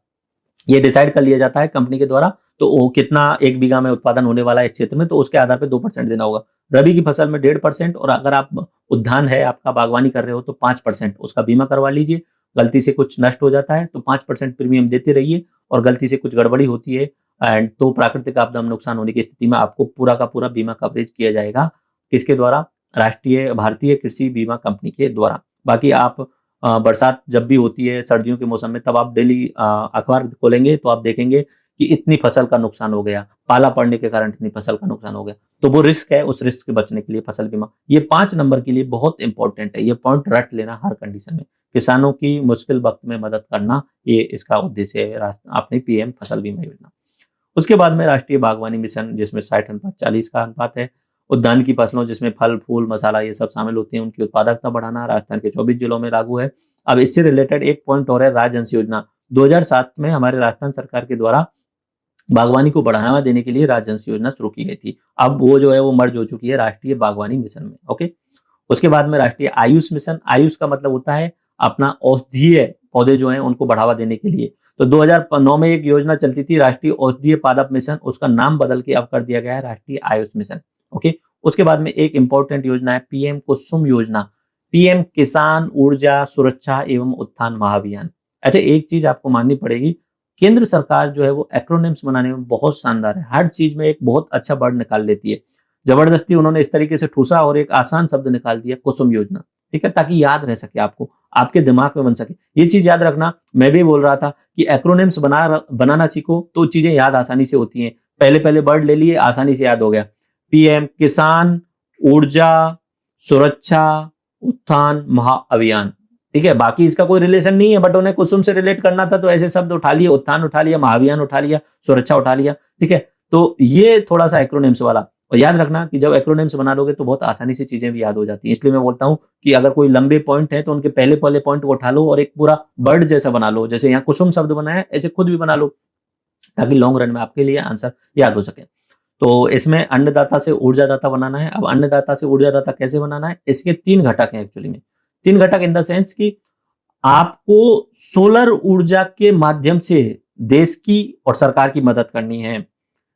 ये डिसाइड कर लिया जाता है कंपनी के द्वारा, तो वो कितना 1 बीघा में उत्पादन होने वाला है इस क्षेत्र में, तो उसके आधार पर 2% देना होगा। रबी की फसल में 1.5%, और अगर आप उद्यान है आपका, बागवानी कर रहे हो, तो 5% उसका बीमा करवा लीजिए। गलती से कुछ नष्ट हो जाता है तो 5% प्रीमियम देते रहिए, और गलती से कुछ गड़बड़ी होती है एंड तो प्राकृतिक आपदा में नुकसान होने की स्थिति में आपको पूरा का पूरा बीमा कवरेज किया जाएगा। किसके द्वारा? राष्ट्रीय भारतीय कृषि बीमा कंपनी के द्वारा। बाकी आप बरसात जब भी होती है सर्दियों के मौसम में, तब आप डेली अखबार खोलेंगे तो आप देखेंगे कि इतनी फसल का नुकसान हो गया, पाला पड़ने के कारण इतनी फसल का नुकसान हो गया। तो वो रिस्क है, उस रिस्क से बचने के लिए फसल बीमा, ये 5 नंबर के लिए बहुत इंपॉर्टेंट है। ये पॉइंट रट लेना हर कंडीशन में, किसानों की मुश्किल वक्त में मदद करना, ये इसका उद्देश्य है अपनी पीएम फसल बीमा योजना। उसके बाद में राष्ट्रीय बागवानी मिशन, जिसमें 60 अनुपात 40 का अनुपात है। उद्यान की फसलों जिसमें फल फूल मसाला ये सब शामिल होते हैं, उनकी उत्पादकता बढ़ाना राजस्थान के 24 जिलों में लागू है। अब इससे रिलेटेड एक पॉइंट और है, राजहंस योजना। 2007 में हमारे राजस्थान सरकार के द्वारा बागवानी को बढ़ावा देने के लिए राजहंस योजना शुरू की गई थी। अब वो जो है वो मर्ज हो चुकी है राष्ट्रीय बागवानी मिशन में। ओके, उसके बाद में राष्ट्रीय आयुष मिशन। आयुष का मतलब होता है अपना औषधीय पौधे जो हैं उनको बढ़ावा देने के लिए। तो 2009 में एक योजना चलती थी राष्ट्रीय औषधीय पादप मिशन, उसका नाम बदल के अब कर दिया गया है राष्ट्रीय आयुष मिशन। ओके, उसके बाद में एक इंपॉर्टेंट योजना है पीएम कुसुम योजना, पीएम किसान ऊर्जा सुरक्षा एवं उत्थान महाअभियान। अच्छा, एक चीज आपको माननी पड़ेगी, केंद्र सरकार जो है वो एक्रोनिम्स बनाने में बहुत शानदार है, हर चीज में एक बहुत अच्छा वर्ड निकाल लेती है। जबरदस्ती उन्होंने इस तरीके से ठूसा और एक आसान शब्द निकाल दिया, कुसुम योजना। ठीक है, ताकि याद रह सके, आपको आपके दिमाग में बन सके। ये चीज याद रखना, मैं भी बोल रहा था कि एक्रोनिम्स बनाना सीखो तो चीजें याद आसानी से होती हैं। पहले पहले वर्ड ले लिए, आसानी से याद हो गया। पीएम किसान ऊर्जा सुरक्षा उत्थान महाअभियान। ठीक है, बाकी इसका कोई रिलेशन नहीं है, बट उन्हें कुसुम से रिलेट करना था तो ऐसे शब्द उठा लिए, उत्थान उठा लिया, महाअभियान उठा लिया, सुरक्षा उठा लिया। ठीक है, तो ये थोड़ा सा एक्रोनिम्स वाला। और याद रखना कि जब एक्रोनिम्स बना लोगे तो बहुत आसानी से चीजें भी याद हो जाती हैं। इसलिए मैं बोलता हूं कि अगर कोई लंबे पॉइंट है तो उनके पहले पहले पॉइंट को उठा लो और एक पूरा वर्ड जैसा बना लो। जैसे यहाँ कुसुम शब्द बना है, ऐसे खुद भी बना लो, ताकि लॉन्ग रन में आपके लिए आंसर याद हो सके। तो इसमें अन्नदाता से ऊर्जादाता बनाना है। अब अन्नदाता से ऊर्जादाता कैसे बनाना है? इसके 3 घटक हैं एक्चुअली में। 3 घटक इन द सेंस कि आपको सोलर ऊर्जा के माध्यम से देश की और सरकार की मदद करनी है।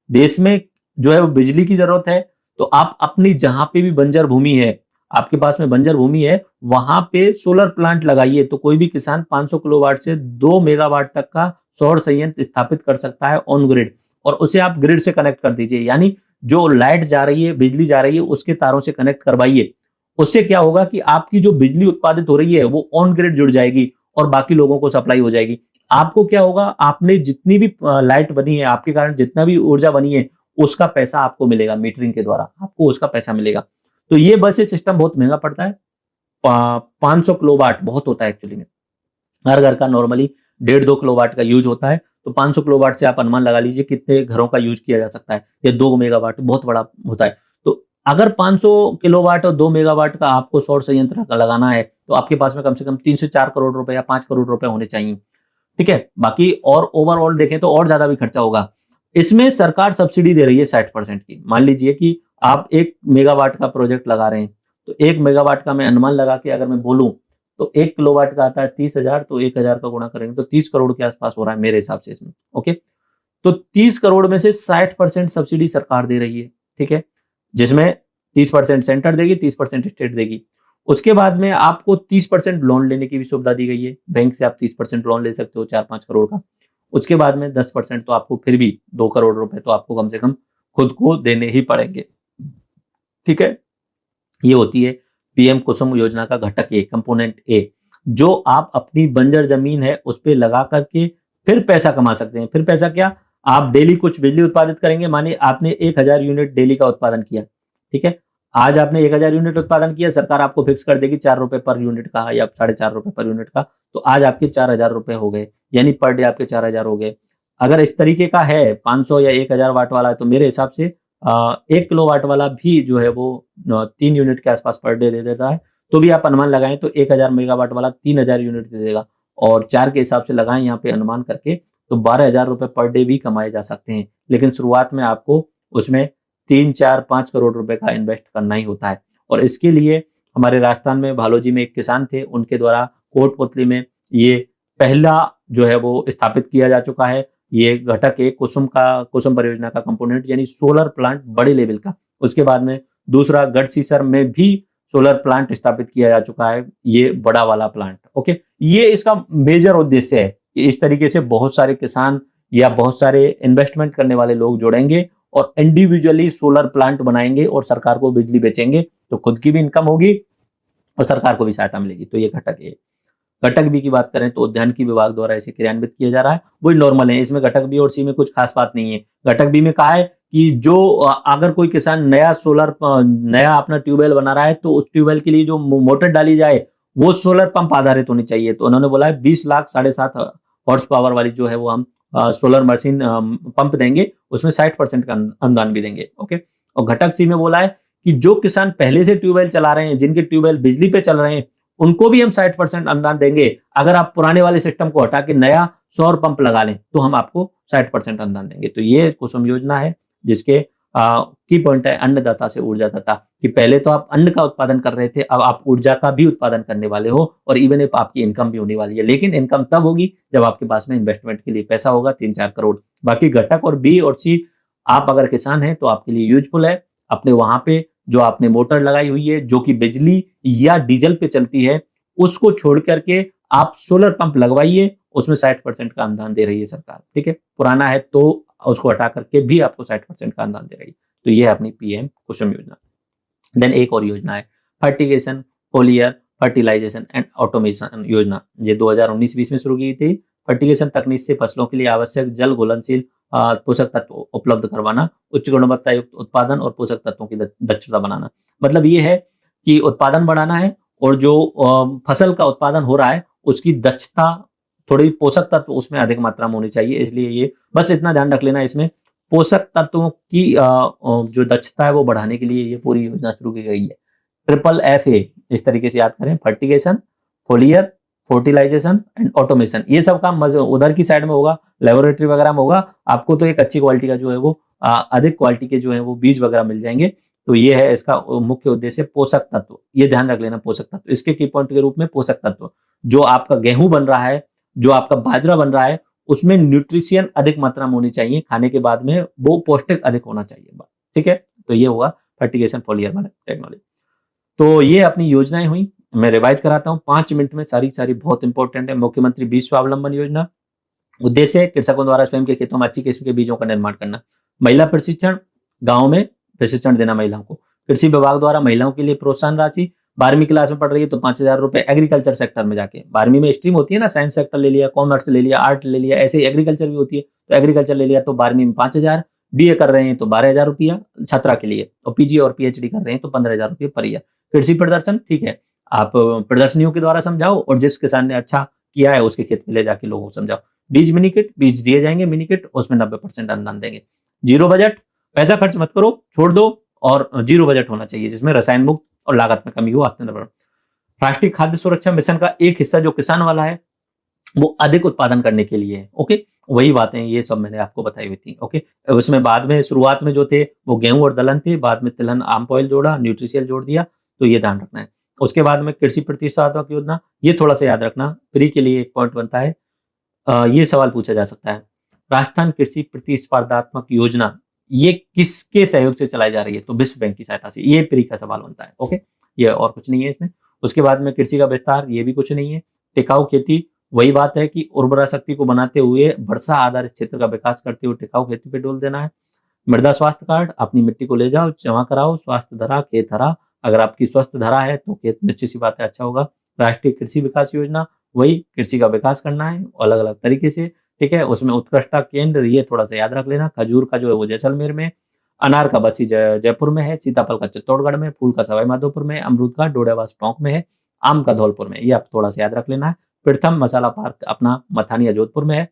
देश में जो है वो बिजली की जरूरत है, तो आप अपनी जहां पे भी बंजर भूमि है, आपके पास में बंजर भूमि है, वहां पे सोलर प्लांट लगाइए। तो कोई भी किसान 500 किलोवाट से 2 मेगावाट तक का सौर संयंत्र स्थापित कर सकता है ऑन ग्रिड, और उसे आप ग्रिड से कनेक्ट कर दीजिए। यानी जो लाइट जा रही है, बिजली जा रही है, उसके तारों से कनेक्ट करवाइए। उससे क्या होगा कि आपकी जो बिजली उत्पादित हो रही है वो ऑन ग्रिड जुड़ जाएगी और बाकी लोगों को सप्लाई हो जाएगी। आपको क्या होगा, आपने जितनी भी लाइट बनी है, आपके कारण जितना भी ऊर्जा बनी है, उसका पैसा आपको मिलेगा मीटरिंग के द्वारा, आपको उसका पैसा मिलेगा। तो ये बस ये सिस्टम बहुत महंगा पड़ता है। 500 किलोवाट बहुत होता है एक्चुअली में। हर घर का नॉर्मली 1.5-2 किलोवाट का यूज होता है, तो 500 किलोवाट से आप अनुमान लगा लीजिए कितने घरों का यूज किया जा सकता है। ये 2 मेगावाट बहुत बड़ा होता है। तो अगर 500 किलोवाट और 2 मेगावाट का आपको सौर संयंत्र लगाना है, तो आपके पास में कम से कम 3 से 4 करोड़ रुपए या 5 करोड़ रुपए होने चाहिए। ठीक है, बाकी और ओवरऑल देखें तो और ज्यादा भी खर्चा होगा। इसमें सरकार सब्सिडी दे रही है 60% की। मान लीजिए कि आप 1 मेगावाट का प्रोजेक्ट लगा रहे हैं, तो 1 मेगावाट का मैं अनुमान लगा के अगर मैं बोलूं तो 1 किलोवाट का आता है 30,000, तो 1,000 का गुणा करेंगे तो 30 करोड़ के आसपास हो रहा है मेरे हिसाब से इसमें। ओके, तो 30 करोड़ में से 60% सब्सिडी सरकार दे रही है, ठीक है, जिसमें 30% सेंटर देगी, 30% स्टेट देगी। उसके बाद में आपको 30% लोन लेने की भी सुविधा दी गई है, बैंक से आप 30% लोन ले सकते हो 4-5 करोड़ का। उसके बाद में 10% तो आपको फिर भी 2 करोड़ रुपए तो आपको कम से कम खुद को देने ही पड़ेंगे, ठीक है। ये होती है पीएम कुसुम योजना का घटक ए, कंपोनेंट ए, जो आप अपनी बंजर जमीन है उस पर लगा करके फिर पैसा कमा सकते हैं। फिर पैसा क्या, आप डेली कुछ बिजली उत्पादित करेंगे, मानिए आपने 1,000 यूनिट डेली का उत्पादन किया, ठीक है, आज आपने 1,000 यूनिट उत्पादन किया, सरकार आपको फिक्स कर देगी 4 रुपए पर यूनिट का या 4.5 रुपए पर यूनिट का, तो आज आपके 4,000 रुपए हो गए, यानी पर डे आपके 4,000 हो गए। अगर इस तरीके का है 500 या 1,000 वाट वाला है, तो मेरे हिसाब से 1 किलो वाट वाला भी जो है वो 3 यूनिट के आसपास पर डे दे देता है, तो भी आप अनुमान लगाएं तो 1,000 मेगावाट वाला 3,000 यूनिट दे देगा, और 4 के हिसाब से लगाएं यहाँ पे अनुमान करके, तो 12,000 रुपए पर डे भी कमाए जा सकते हैं। लेकिन शुरुआत में आपको उसमें 3-4-5 करोड़ रुपए का इन्वेस्ट करना ही होता है। और इसके लिए हमारे राजस्थान में भालोजी में एक किसान थे, उनके द्वारा कोटपुतली में ये पहला जो है वो स्थापित किया जा चुका है। ये घटक एक कुसुम परियोजना का कंपोनेंट, यानी सोलर प्लांट बड़े लेवल का। उसके बाद में दूसरा गढ़सीसर में भी सोलर प्लांट स्थापित किया जा चुका है, ये बड़ा वाला प्लांट। ओके, ये इसका मेजर उद्देश्य है कि इस तरीके से बहुत सारे किसान या बहुत सारे इन्वेस्टमेंट करने वाले लोग जुड़ेंगे और इंडिविजुअली सोलर प्लांट बनाएंगे और सरकार को बिजली बेचेंगे, तो खुद की भी इनकम होगी और सरकार को भी सहायता मिलेगी। तो ये घटक है। घटक बी की बात करें तो उद्यानिकी विभाग द्वारा इसे क्रियान्वित किया जा रहा है, वही नॉर्मल है, इसमें घटक बी और सी में कुछ खास बात नहीं है। घटक बी में कहा है कि जो अगर कोई किसान नया अपना ट्यूबवेल बना रहा है, तो उस ट्यूबवेल के लिए जो मोटर डाली जाए वो सोलर पंप आधारित होनी चाहिए। तो उन्होंने बोला है 20 लाख 7.5 हॉर्स पावर वाली जो है वो हम सोलर मशीन पंप देंगे, उसमें 60% का अनुदान भी देंगे। ओके, और घटक सी में बोला है कि जो किसान पहले से ट्यूबवेल चला रहे हैं, जिनके ट्यूबवेल बिजली पे चल रहे हैं, उनको भी हम 60% अनुदान देंगे। अगर आप पुराने वाले सिस्टम को हटा के नया सौर पंप लगा लें तो हम आपको 60% अनुदान देंगे। तो ये कुसुम योजना है, जिसके की पॉइंट है अन्नदाता से ऊर्जादाता, कि पहले तो आप अन्न का उत्पादन कर रहे थे, अब आप ऊर्जा का भी उत्पादन करने वाले हो, और इवन इफ आपकी इनकम भी होने वाली है। लेकिन इनकम तब होगी जब आपके पास में इन्वेस्टमेंट के लिए पैसा होगा 3-4 करोड़। बाकी घटक और बी और सी आप अगर किसान हैं तो आपके लिए यूजफुल है। अपने वहां पे जो आपने मोटर लगाई हुई है जो कि बिजली या डीजल पे चलती है, उसको छोड़ करके आप सोलर पंप लगवाइए, उसमें 60% का अनुदान दे रही है सरकार। ठीक है, पुराना है तो उसको हटा करके भी आपको 60% का अनुदान दे रही है। तो ये है अपनी पीएम कुसुम योजना। देन एक और योजना है fertigation, foliar, fertilisation and automation योजना। ये 2019-20 में शुरू की थी। फर्टिगेशन तकनीक से फसलों के लिए आवश्यक जल घुलनशील पोषक तत्व उपलब्ध करवाना, उच्च गुणवत्ता युक्त उत्पादन और पोषक तत्वों की दक्षता बनाना। मतलब ये है कि उत्पादन बढ़ाना है, और जो फसल का उत्पादन हो रहा है उसकी दक्षता, थोड़ी पोषक तत्व उसमें अधिक मात्रा में होनी चाहिए। इसलिए ये बस इतना ध्यान रख लेना, इसमें पोषक तत्वों की जो दक्षता है वो बढ़ाने के लिए ये पूरी योजना शुरू की गई है। FFA इस तरीके से याद करें, fertigation, foliar, fertilisation and automation. ये सब काम उधर की साइड में होगा, लेबोरेटरी वगैरह में होगा। आपको तो एक अच्छी क्वालिटी का जो है वो अधिक क्वालिटी के जो है वो बीज वगैरह मिल जाएंगे। तो ये है इसका मुख्य उद्देश्य, पोषक तत्व। ये ध्यान रख लेना, पोषक तत्व। इसके की पॉइंट के रूप में पोषक तत्व, जो आपका गेहूं बन रहा है, जो आपका बाजरा बन रहा है, उसमें न्यूट्रिशियन अधिक मात्रा में होनी चाहिए, खाने के बाद में वो पौष्टिक अधिक होना चाहिए। ठीक है, तो ये होगा फर्टिगेशन, फोलियर वाला टेक्नोलॉजी। तो ये अपनी योजनाएं हुई, मैं रिवाइज कराता हूँ 5 मिनट में, सारी बहुत इंपॉर्टेंट है। मुख्यमंत्री बीज स्वावलंबन योजना, उद्देश्य कृषकों द्वारा स्वयं के खेतों में अच्छी किस्म के बीजों का निर्माण करना। महिला प्रशिक्षण, गाँव में प्रशिक्षण देना महिलाओं को। कृषि विभाग द्वारा महिलाओं के लिए प्रोत्साहन राशि, 12वीं क्लास में पढ़ रही है तो 5,000 रुपए एग्रीकल्चर सेक्टर में जाके। 12वीं में स्ट्रीम होती है ना, साइंस सेक्टर ले लिया, कॉमर्स ले लिया, आर्ट ले लिया, ऐसे एग्रीकल्चर भी होती है, तो एग्रीकल्चर ले लिया तो 12वीं में 5,000। BA कर रहे हैं तो 12,000 रुपया छात्रा के लिए, और PG और PhD कर रहे हैं तो 15,000 रुपये पर ईयर। कृषि प्रदर्शन, ठीक है, आप प्रदर्शनियों के द्वारा समझाओ, और जिस किसान ने अच्छा किया है उसके खेत में ले जाके लोगों को समझाओ। बीज मिनी किट, बीज दिए जाएंगे मिनी किट, उसमें 90% अनुदान देंगे। जीरो बजट, पैसा खर्च मत करो, छोड़ दो, और जीरो बजट होना चाहिए जिसमें रसायन मुक्त और लागत में कमी हो। राष्ट्रीय खाद्य सुरक्षा मिशन का एक हिस्सा जो किसान वाला है, वो अधिक उत्पादन करने के लिए है। ओके, वही बातें ये सब मैंने आपको बताई हुई थी। ओके, उसमें बाद में शुरुआत में जो थे वो गेहूं और दलहन थे, बाद में तिलहन आम ऑयल जोड़ा, न्यूट्रिशियल जोड़ दिया, तो ये ध्यान रखना है। उसके बाद में कृषि प्रतिस्पर्धात्मक योजना, ये थोड़ा सा याद रखना, प्री के लिए एक पॉइंट बनता है। ये सवाल पूछा जा सकता है, राजस्थान कृषि प्रतिस्पर्धात्मक योजना ये किसके सहयोग से चलाई जा रही है? तो विश्व बैंक की सहायता से। ये प्री का सवाल बनता है। ओके, ये और कुछ नहीं है इसमें। उसके बाद में कृषि का विस्तार, ये भी कुछ नहीं है। टिकाऊ खेती, वही बात है कि उर्वरा शक्ति को बनाते हुए वर्षा आधारित क्षेत्र का विकास करते हुए टिकाऊ खेती पे डोल देना है। मृदा स्वास्थ्य कार्ड, अपनी मिट्टी को ले जाओ, जमा कराओ, स्वास्थ्य धरा, खेत हरा। अगर आपकी स्वस्थ धरा है तो खेत निश्चित सी बात है अच्छा होगा। राष्ट्रीय कृषि विकास योजना, वही कृषि का विकास करना है अलग अलग तरीके से। ठीक है, उसमें उत्कृष्टता केंद्र, ये थोड़ा सा याद रख लेना। खजूर का जो है वो जैसलमेर में, अनार का बस्सी जयपुर में है, सीताफल का चित्तौड़गढ़ में, फूल का सवाई माधोपुर में, अमरूद का डोडेवास टोंक में है, आम का धौलपुर में। ये आप थोड़ा सा याद रख लेना है। प्रथम मसाला पार्क अपना मथानिया जोधपुर में है।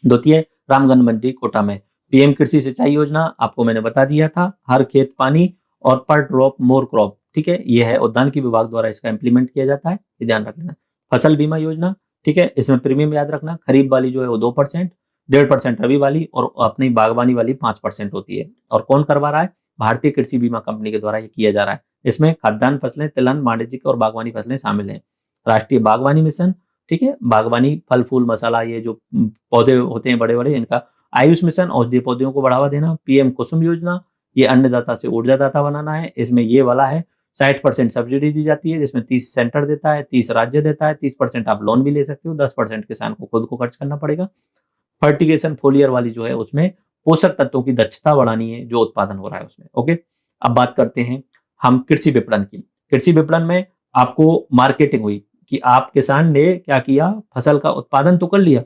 द्वितीय रामगंज मंडी कोटा में। पीएम कृषि सिंचाई योजना आपको मैंने बता दिया था, हर खेत पानी और पर ड्रॉप मोर क्रॉप। ठीक है, यह है उद्यानिकी विभाग द्वारा इसका इंप्लीमेंट किया जाता है, ये ध्यान रख लेना। फसल बीमा योजना, ठीक है, इसमें प्रीमियम याद रखना, खरीफ वाली जो है वो 2%, 1.5% रबी वाली और अपनी बागवानी वाली 5% होती है। और कौन करवा रहा है? भारतीय कृषि बीमा कंपनी के द्वारा ये किया जा रहा है। इसमें खाद्यान्न फसलें, तिलहन, वाणिज्यिक और बागवानी फसलें शामिल हैं। राष्ट्रीय बागवानी मिशन, ठीक है, बागवानी फल फूल मसाला ये जो पौधे होते हैं बड़े बड़े, इनका। आयुष मिशन, औषधीय पौधों को बढ़ावा देना। पीएम कुसुम योजना, ये अन्नदाता से ऊर्जादाता बनाना है। इसमें ये वाला है 60% सब्सिडी दी जाती है, जिसमें 30 सेंटर देता है, 30 राज्य देता है, 30% आप लोन भी ले सकते हो, 10% किसान को खुद को खर्च करना पड़ेगा। फर्टिगेशन फोलियर वाली जो है उसमें पोषक तत्वों की दक्षता बढ़ानी है जो उत्पादन हो रहा है उसमें। ओके, अब बात करते हैं हम कृषि विपणन की। कृषि विपणन में आपको मार्केटिंग हुई कि आप किसान ने क्या किया, फसल का उत्पादन तो कर लिया,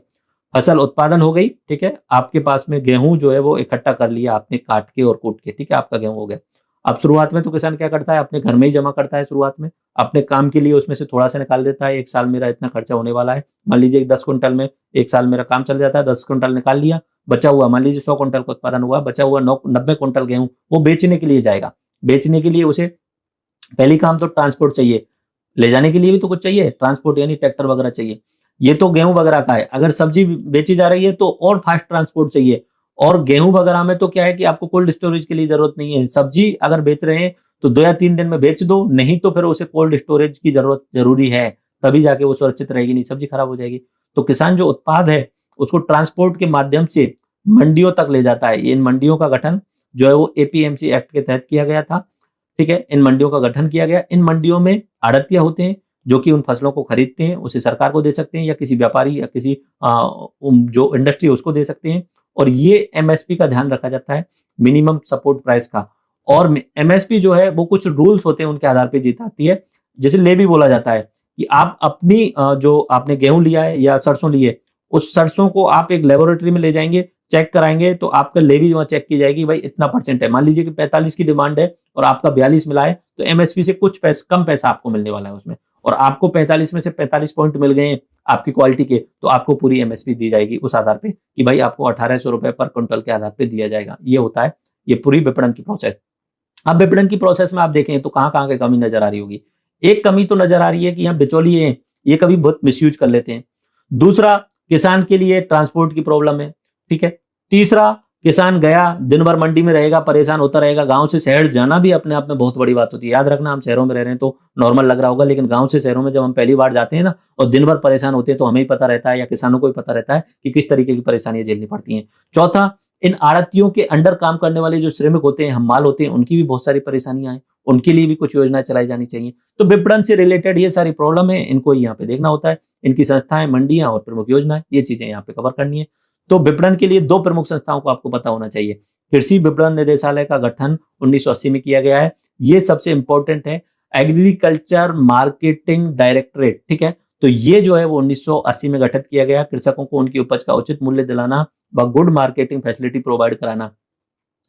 फसल उत्पादन हो गई, ठीक है, आपके पास में गेहूं जो है वो इकट्ठा कर लिया आपने काट के और कूट के, ठीक है, आपका गेहूं हो गया। अब शुरुआत में तो किसान क्या करता है, अपने घर में ही जमा करता है शुरुआत में, अपने काम के लिए उसमें से थोड़ा सा निकाल देता है, एक साल मेरा इतना खर्चा होने वाला है, मान लीजिए 10 क्विंटल में एक साल मेरा काम चल जाता है, 10 क्विंटल निकाल लिया, बचा हुआ मान लीजिए 100 क्विंटल का उत्पादन हुआ, बचा हुआ 90 क्विंटल गेहूं वो बेचने के लिए जाएगा। बेचने के लिए उसे पहली काम तो ट्रांसपोर्ट चाहिए, ले जाने के लिए भी तो कुछ चाहिए, ट्रांसपोर्ट यानी ट्रैक्टर वगैरह चाहिए। ये तो गेहूं वगैरह का है, अगर सब्जी बेची जा रही है तो और फास्ट ट्रांसपोर्ट चाहिए। और गेहूं वगैरह में तो क्या है कि आपको कोल्ड स्टोरेज के लिए जरूरत नहीं है, सब्जी अगर बेच रहे हैं तो 2 या 3 दिन में बेच दो, नहीं तो फिर उसे कोल्ड स्टोरेज की जरूरत जरूरी है, तभी जाके वो सुरक्षित रहेगी, नहीं सब्जी खराब हो जाएगी। तो किसान जो उत्पाद है उसको ट्रांसपोर्ट के माध्यम से मंडियों तक ले जाता है। इन मंडियों का गठन जो है वो एपीएमसी एक्ट के तहत किया गया था, ठीक है, इन मंडियों का गठन किया गया। इन मंडियों में आड़तिया होते हैं जो कि उन फसलों को खरीदते हैं, उसे सरकार को दे सकते हैं या किसी व्यापारी या किसी जो इंडस्ट्री है उसको दे सकते हैं। और ये एमएसपी का ध्यान रखा जाता है, मिनिमम सपोर्ट प्राइस का। और एमएसपी जो है वो कुछ रूल्स होते हैं उनके आधार पर जीत आती है। जैसे लेवी बोला जाता है कि आप अपनी जो आपने गेहूं लिया है या सरसों ली है, उस सरसों को आप एक लेबोरेटरी में ले जाएंगे, चेक कराएंगे, तो आपका लेवी वहां चेक की जाएगी, भाई इतना परसेंट है। मान लीजिए कि 45 की डिमांड है और आपका 42 मिला है, तो एमएसपी से कुछ कम पैसा आपको मिलने वाला है उसमें। और आपको 45 में से 45 पॉइंट मिल गए आपकी क्वालिटी के, तो आपको पूरी एमएसपी दी जाएगी उस आधार पे कि भाई आपको 1800 रुपए पर क्विंटल के आधार पे दिया जाएगा। ये होता है ये पूरी विपणन की प्रोसेस। अब विपणन की प्रोसेस में आप देखें तो कहां कहां की कमी नजर आ रही होगी। एक कमी तो नजर आ रही है कि यहाँ बिचौलिए हैं, ये कभी बहुत मिसयूज कर लेते हैं। दूसरा, किसान के लिए ट्रांसपोर्ट की प्रॉब्लम है, ठीक है। तीसरा, किसान गया दिन भर मंडी में रहेगा, परेशान होता रहेगा। गांव से शहर जाना भी अपने आप में बहुत बड़ी बात होती है। याद रखना, हम शहरों में रह रहे हैं तो नॉर्मल लग रहा होगा, लेकिन गांव से शहरों में जब हम पहली बार जाते हैं ना और दिन भर परेशान होते हैं तो हमें ही पता रहता है या किसानों को ही पता रहता है कि किस तरीके की परेशानियां झेलनी पड़ती हैं। चौथा, इन आड़तियों के अंडर काम करने वाले जो श्रमिक होते हैं, हमाल होते हैं, उनकी भी बहुत सारी परेशानियां हैं, उनके लिए भी कुछ योजनाएं चलाई जानी चाहिए। तो विपणन से रिलेटेड ये सारी प्रॉब्लम है, इनको यहाँ पे देखना होता है। इनकी संस्थाएं, मंडियां और प्रमुख योजनाएं, ये चीजें यहाँ पे कवर करनी है। तो विपणन के लिए 2 प्रमुख संस्थाओं को आपको पता होना चाहिए। कृषि विपणन निदेशालय का गठन 1980 में किया गया है, ये सबसे इंपॉर्टेंट है। एग्रीकल्चर मार्केटिंग डायरेक्टरेट, ठीक है, तो ये जो है वो 1980 में गठित किया गया। कृषकों को उनकी उपज का उचित मूल्य दिलाना व गुड मार्केटिंग फैसिलिटी प्रोवाइड कराना,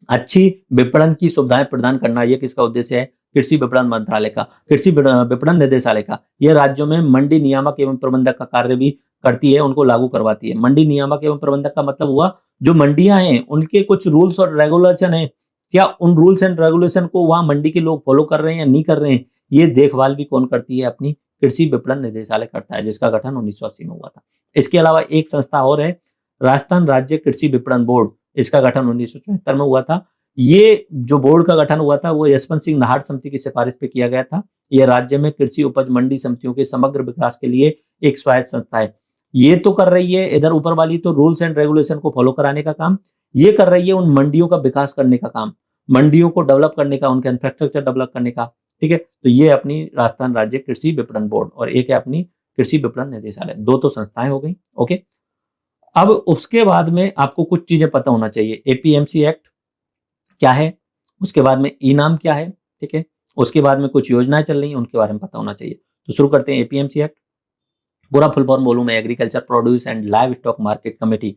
अच्छी विपणन की सुविधाएं प्रदान करना, ये किसका उद्देश्य है? कृषि विपणन मंत्रालय का, कृषि विपणन निदेशालय का। यह राज्यों में मंडी नियामक एवं प्रबंधक का कार्य भी करती है, उनको लागू करवाती है। मंडी नियामक एवं प्रबंधक का मतलब हुआ जो मंडियां हैं उनके कुछ रूल्स और रेगुलेशन है, क्या उन रूल्स एंड रेगुलेशन को वहां मंडी के लोग फॉलो कर रहे हैं या नहीं कर रहे हैं, ये देखभाल भी कौन करती है? अपनी कृषि विपणन निदेशालय करता है, जिसका गठन 1980 में हुआ था। इसके अलावा एक संस्था और है, राजस्थान राज्य कृषि विपणन बोर्ड, इसका गठन 1974 में हुआ था। ये जो बोर्ड का गठन हुआ था वो यशवंत सिंह नाहर समिति की सिफारिश पे किया गया था। ये राज्य में कृषि उपज मंडी समितियों के समग्र विकास के लिए एक स्वायत्त संस्था है। ये तो कर रही है, इधर ऊपर वाली तो रूल्स एंड रेगुलेशन को फॉलो कराने का काम, ये कर रही है उन मंडियों का विकास करने का काम, मंडियों को डेवलप करने का, उनका इंफ्रास्ट्रक्चर डेवलप करने का। ठीक है, तो ये अपनी राजस्थान राज्य कृषि विपणन बोर्ड और एक है अपनी कृषि विपणन निदेशालय, दो तो संस्थाएं हो गई। ओके, अब उसके बाद में आपको कुछ चीजें पता होना चाहिए। एपीएमसी एक्ट क्या है, उसके बाद में ई नाम क्या है, ठीक है, उसके बाद में कुछ योजनाएं चल रही हैं उनके बारे में पता होना चाहिए। तो शुरू करते हैं एपीएमसी एक्ट। पूरा फुल फॉर्म बोलूं मैं, agriculture produce and live stock market committee.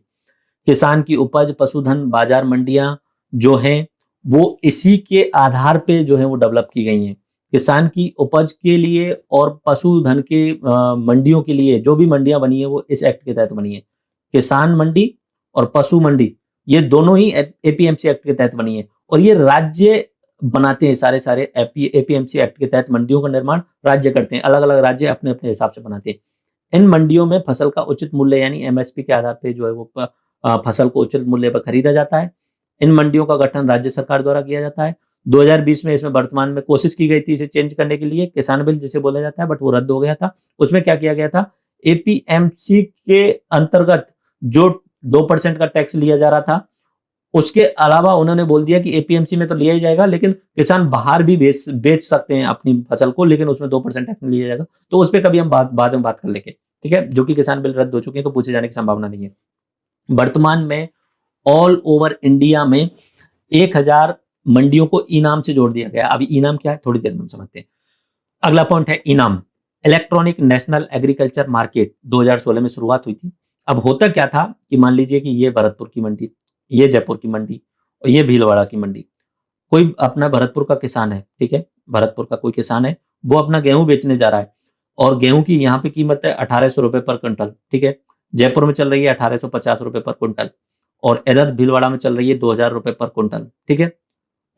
किसान की उपज, पशुधन बाजार मंडियां जो हैं वो इसी के आधार पे जो है वो डेवलप की गई हैं। किसान की उपज के लिए और पशुधन के मंडियों के लिए जो भी मंडियां बनी है वो इस एक्ट के तहत बनी है। किसान मंडी और पशु मंडी ये दोनों ही एपीएमसी एक्ट के तहत बनी है, और ये राज्य बनाते हैं, सारे सारे एपीएमसी एक्ट के तहत मंडियों का निर्माण राज्य करते हैं, अलग अलग राज्य अपने अपने हिसाब से बनाते हैं। इन मंडियों में फसल का उचित मूल्य यानी एमएसपी के आधार पे जो है वो फसल को उचित मूल्य पर खरीदा जाता है। इन मंडियों का गठन राज्य सरकार द्वारा किया जाता है। 2020 में इसमें वर्तमान में कोशिश की गई थी इसे चेंज करने के लिए, किसान बिल जिसे बोला जाता है, बट वो रद्द हो गया था। उसमें क्या किया गया था, एपीएमसी के अंतर्गत जो 2% का टैक्स लिया जा रहा था, उसके अलावा उन्होंने बोल दिया कि एपीएमसी में तो लिया ही जाएगा, लेकिन किसान बाहर भी बेच सकते हैं अपनी फसल को, लेकिन उसमें 2% टैक्स नहीं लिया जाएगा। तो उस पर कभी हम बाद में बात कर लेंगे, ठीक है, जो कि किसान बिल रद्द हो चुके हैं तो पूछे जाने की संभावना नहीं है। वर्तमान में ऑल ओवर इंडिया में 1000 मंडियों को इनाम से जोड़ दिया गया। अभी इनाम क्या है थोड़ी देर में हम समझते हैं। अगला पॉइंट है इनाम। इलेक्ट्रॉनिक नेशनल एग्रीकल्चर मार्केट 2016 में शुरुआत हुई थी। अब होता क्या था कि मान लीजिए कि ये भरतपुर की मंडी, ये जयपुर की मंडी और ये भीलवाड़ा की मंडी। कोई अपना भरतपुर का किसान है, ठीक है, भरतपुर का कोई किसान है, वो अपना गेहूं बेचने जा रहा है और गेहूं की यहाँ पे कीमत है 1800 रुपए पर क्विंटल, ठीक है, जयपुर में चल रही है 1850 रुपए पर क्विंटल और इधर भीलवाड़ा में चल रही है 2000 रुपए पर क्विंटल, ठीक है।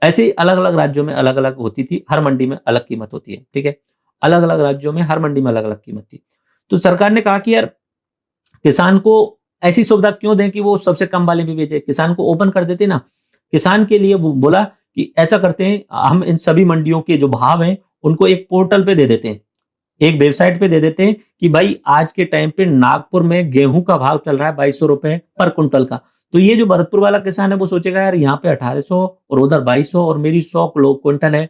ऐसे ही अलग अलग राज्यों में अलग अलग होती थी, हर मंडी में अलग कीमत होती है, ठीक है, अलग अलग राज्यों में हर मंडी में अलग अलग कीमत थी। तो सरकार ने कहा कि यार किसान को ऐसी सुविधा क्यों दें कि वो सबसे कम वाले भी बेचे, किसान को ओपन कर देते ना। किसान के लिए बोला कि ऐसा करते हैं, हम इन सभी मंडियों के जो भाव हैं उनको एक पोर्टल पे दे देते हैं, एक वेबसाइट पे दे देते हैं कि भाई आज के टाइम पे नागपुर में गेहूं का भाव चल रहा है 2200 रुपए पर क्विंटल का। तो ये जो भरतपुर वाला किसान है वो सोचेगा यार यहाँ पे 1800 और उधर 2200 और मेरी 100 क्विंटल है,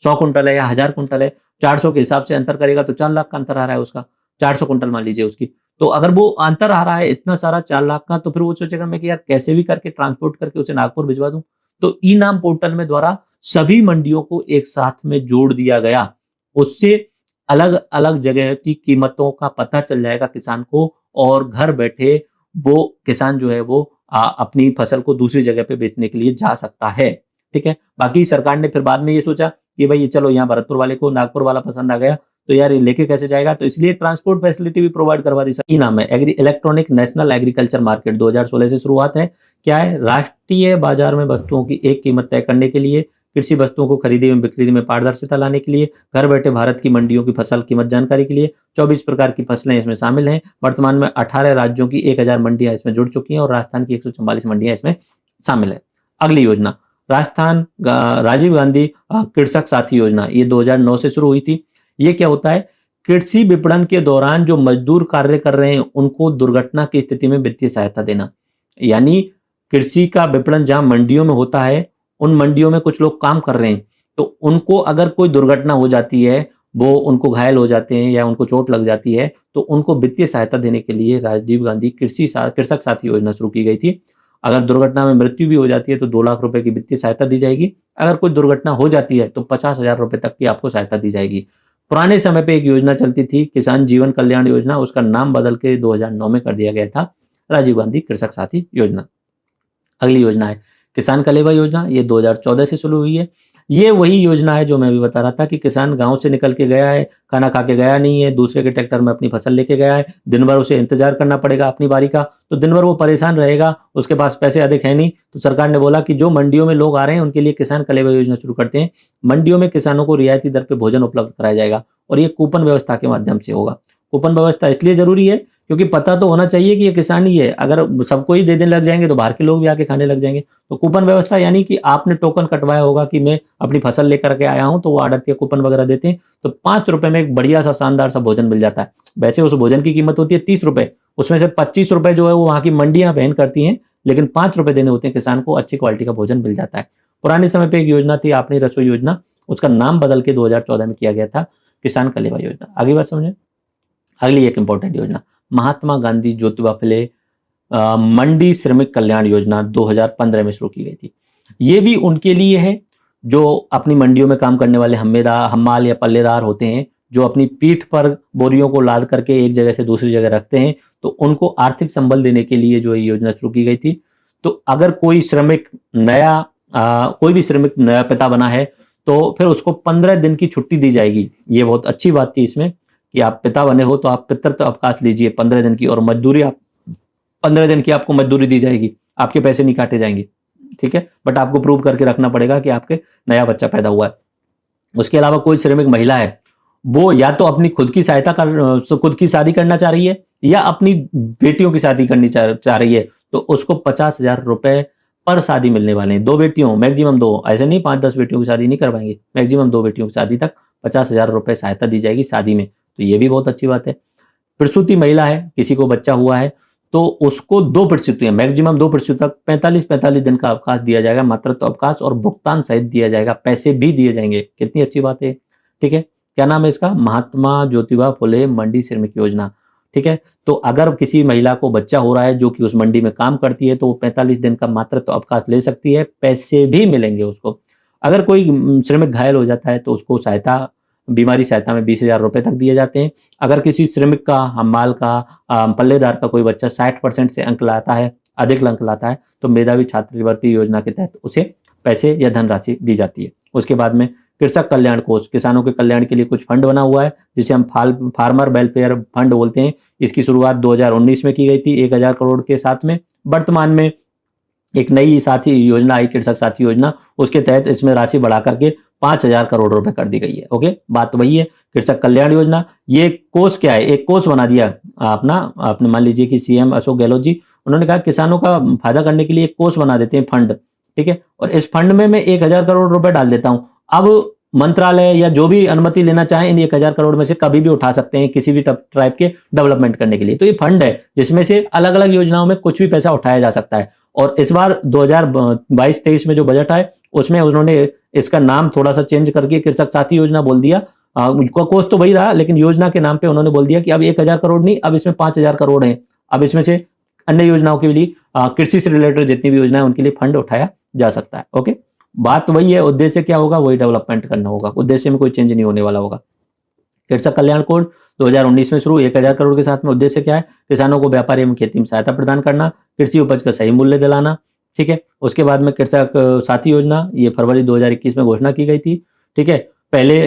100 क्विंटल है या 1000 क्विंटल है, 400 के हिसाब से अंतर करेगा तो 4 लाख का अंतर आ रहा है उसका, 400 क्विंटल मान लीजिए उसकी। तो अगर वो अंतर आ रहा है इतना सारा 4 लाख का, तो फिर वो सोचेगा मैं कि यार कैसे भी करके ट्रांसपोर्ट करके उसे नागपुर भिजवा दूं। तो ई नाम पोर्टल में द्वारा सभी मंडियों को एक साथ में जोड़ दिया गया। उससे अलग अलग जगह की कीमतों का पता चल जाएगा किसान को, और घर बैठे वो किसान जो है वो अपनी फसल को दूसरी जगह पे बेचने के लिए जा सकता है, ठीक है। बाकी सरकार ने फिर बाद में ये सोचा कि भाई चलो यहाँ भरतपुर वाले को नागपुर वाला पसंद आ गया तो यार ये लेके कैसे जाएगा, तो इसलिए ट्रांसपोर्ट फैसिलिटी भी प्रोवाइड करवा दी। ई नाम है इलेक्ट्रॉनिक नेशनल एग्रीकल्चर मार्केट, 2016 से शुरुआत है। क्या है, राष्ट्रीय बाजार में वस्तुओं की एक कीमत तय करने के लिए, कृषि वस्तुओं को खरीदी एवं बिक्री में पारदर्शिता लाने के लिए, घर बैठे भारत की मंडियों की फसल कीमत जानकारी के लिए 24 प्रकार की फसलें इसमें शामिल हैं। वर्तमान में 18 राज्यों की 1000 मंडियां इसमें जुड़ चुकी हैं और राजस्थान की 144 मंडियां इसमें शामिल है। अगली योजना राजस्थान राजीव गांधी कृषक साथी योजना, ये 2009 से शुरू हुई थी। ये क्या होता है, कृषि विपणन के दौरान जो मजदूर कार्य कर रहे हैं उनको दुर्घटना की स्थिति में वित्तीय सहायता देना। यानी कृषि का विपणन जहां मंडियों में होता है, उन मंडियों में कुछ लोग काम कर रहे हैं, तो उनको अगर कोई दुर्घटना हो जाती है, वो उनको घायल हो जाते हैं या उनको चोट लग जाती है, तो उनको वित्तीय सहायता देने के लिए राजीव गांधी कृषक साथी योजना शुरू की गई थी। अगर दुर्घटना में मृत्यु भी हो जाती है तो 2 लाख रुपए की वित्तीय सहायता दी जाएगी। अगर कोई दुर्घटना हो जाती है तो 50,000 रुपए तक की आपको सहायता दी जाएगी। पुराने समय पे एक योजना चलती थी किसान जीवन कल्याण योजना, उसका नाम बदल के 2009 में कर दिया गया था राजीव गांधी कृषक साथी योजना। अगली योजना है किसान कलेवा योजना, ये 2014 से शुरू हुई है। ये वही योजना है जो मैं अभी बता रहा था कि किसान गांव से निकल के गया है, खाना खा के गया नहीं है, दूसरे के ट्रैक्टर में अपनी फसल लेके गया है, दिन भर उसे इंतजार करना पड़ेगा अपनी बारी का, तो दिन भर वो परेशान रहेगा, उसके पास पैसे अधिक है नहीं। तो सरकार ने बोला कि जो मंडियों में लोग आ रहे हैं उनके लिए किसान कलेवा योजना शुरू करते हैं। मंडियों में किसानों को रियायती दर पे भोजन उपलब्ध कराया जाएगा और ये कूपन व्यवस्था के माध्यम से होगा। कूपन व्यवस्था इसलिए जरूरी है क्योंकि पता तो होना चाहिए कि ये किसान ही है। अगर सबको ही दे देने लग जाएंगे तो बाहर के लोग भी आके खाने लग जाएंगे। तो कूपन व्यवस्था यानी कि आपने टोकन कटवाया होगा कि मैं अपनी फसल लेकर के आया हूं, तो वो आड़त कूपन वगैरह देते हैं, तो 5 रुपए में एक बढ़िया सा शानदार सा भोजन मिल जाता है। वैसे उस भोजन की कीमत होती है 30 रुपए, उसमें से 25 रुपए जो है वो वहां की मंडियां वहन करती हैं, लेकिन 5 रुपए देने होते हैं किसान को, अच्छी क्वालिटी का भोजन मिल जाता है। पुराने समय पे एक योजना थी आपने रसोई योजना, उसका नाम बदल के 2014 में किया गया था किसान कलेवा योजना। आगे बात समझे। अगली एक इंपॉर्टेंट योजना महात्मा गांधी ज्योतिबा फुले मंडी श्रमिक कल्याण योजना 2015 में शुरू की गई थी। ये भी उनके लिए है जो अपनी मंडियों में काम करने वाले हम्माल या पल्लेदार होते हैं, जो अपनी पीठ पर बोरियों को लाद करके एक जगह से दूसरी जगह रखते हैं, तो उनको आर्थिक संबल देने के लिए जो ये योजना शुरू की गई थी। तो अगर कोई श्रमिक कोई भी श्रमिक नया पिता बना है तो फिर उसको 15 दिन की छुट्टी दी जाएगी। ये बहुत अच्छी बात थी इसमें कि आप पिता बने हो तो आप पितृत्व अवकाश लीजिए 15 दिन की, और मजदूरी आप 15 दिन की आपको मजदूरी दी जाएगी, आपके पैसे नहीं काटे जाएंगे, ठीक है, बट आपको प्रूव करके रखना पड़ेगा कि आपके नया बच्चा पैदा हुआ है। उसके अलावा कोई श्रमिक महिला है, वो या तो अपनी खुद की शादी करना चाह रही है या अपनी बेटियों की शादी करनी चाह रही है, तो उसको 50,000 रुपए पर शादी मिलने वाले हैं। 2 बेटियों, मैक्सिमम 2, ऐसे नहीं 5-10 बेटियों की शादी नहीं करवाएंगे, मैक्सिमम 2 बेटियों की शादी तक 50,000 रुपए सहायता दी जाएगी शादी में। तो ये भी बहुत अच्छी बात है। प्रसूति महिला है, किसी को बच्चा हुआ है तो उसको 2 प्रसूतियां, मैक्सिमम 2 प्रसूति तक 45 दिन का अवकाश दिया जाएगा, मातृत्व अवकाश, और भुगतान सहित दिया जाएगा, पैसे भी दिए जाएंगे। कितनी अच्छी बात है, ठीक है। क्या नाम है इसका, महात्मा ज्योतिबा फुले मंडी श्रमिक योजना, ठीक है। तो अगर किसी महिला को बच्चा हो रहा है जो कि उस मंडी में काम करती है, तो वो 45 दिन का मातृत्व अवकाश ले सकती है, पैसे भी मिलेंगे उसको। अगर कोई श्रमिक घायल हो जाता है तो उसको बीमारी सहायता में 20,000 रुपए तक दिए जाते हैं। अगर किसी श्रमिक का, हम्माल का, पल्लेदार का कोई बच्चा 60% से अंक लाता है, अधिक अंक लाता है, तो मेधावी छात्रवृत्ति योजना के तहत उसे पैसे या धनराशि दी जाती है। उसके बाद में कृषक कल्याण कोष, किसानों के कल्याण के लिए कुछ फंड बना हुआ है जिसे हम फार्मर वेलफेयर फंड बोलते हैं। इसकी शुरुआत 2019 में की गई थी 1,000 करोड़ के साथ में। वर्तमान में एक नई साथी योजना आई, कृषक साथी योजना, उसके तहत इसमें राशि बढ़ा करके 5,000 करोड़ रुपए कर दी गई है। ओके, बात वही है। कृषक कल्याण योजना, ये कोष क्या है, एक कोष बना दिया आपने मान लीजिए कि सीएम अशोक गहलोत जी, उन्होंने कहा किसानों का फायदा करने के लिए एक कोष बना देते हैं, फंड, ठीक है, और इस फंड में मैं 1,000 करोड़ रुपए डाल देता हूं। अब मंत्रालय या जो भी अनुमति लेना चाहे इन 1,000 करोड़ में से कभी भी उठा सकते हैं किसी भी ट्राइब के डेवलपमेंट करने के लिए। तो ये फंड है जिसमें से अलग अलग योजनाओं में कुछ भी पैसा उठाया जा सकता है। और इस बार 2022-23 में जो बजट आए उसमें उन्होंने इसका नाम थोड़ा सा चेंज करके कृषक साथी योजना बोल दिया। कोष तो वही रहा, लेकिन योजना के नाम पे उन्होंने बोल दिया कि अब 1,000 करोड़ नहीं, अब इसमें 5,000 करोड़ है। अब इसमें से अन्य योजनाओं के लिए, कृषि से रिलेटेड जितनी भी योजना है उनके लिए फंड उठाया जा सकता है। ओके, बात वही है, उद्देश्य क्या होगा, वही डेवलपमेंट करना होगा, उद्देश्य में कोई चेंज नहीं होने वाला होगा। कृषक कल्याण कोष 2019 में शुरू, 1,000 करोड़ के साथ में उद्देश्य क्या है, किसानों को व्यापार एवं खेती में सहायता प्रदान करना, कृषि उपज का सही मूल्य दिलाना, ठीक है। उसके बाद में कृषक साथी योजना, ये फरवरी 2021 में घोषणा की गई थी, ठीक है। पहले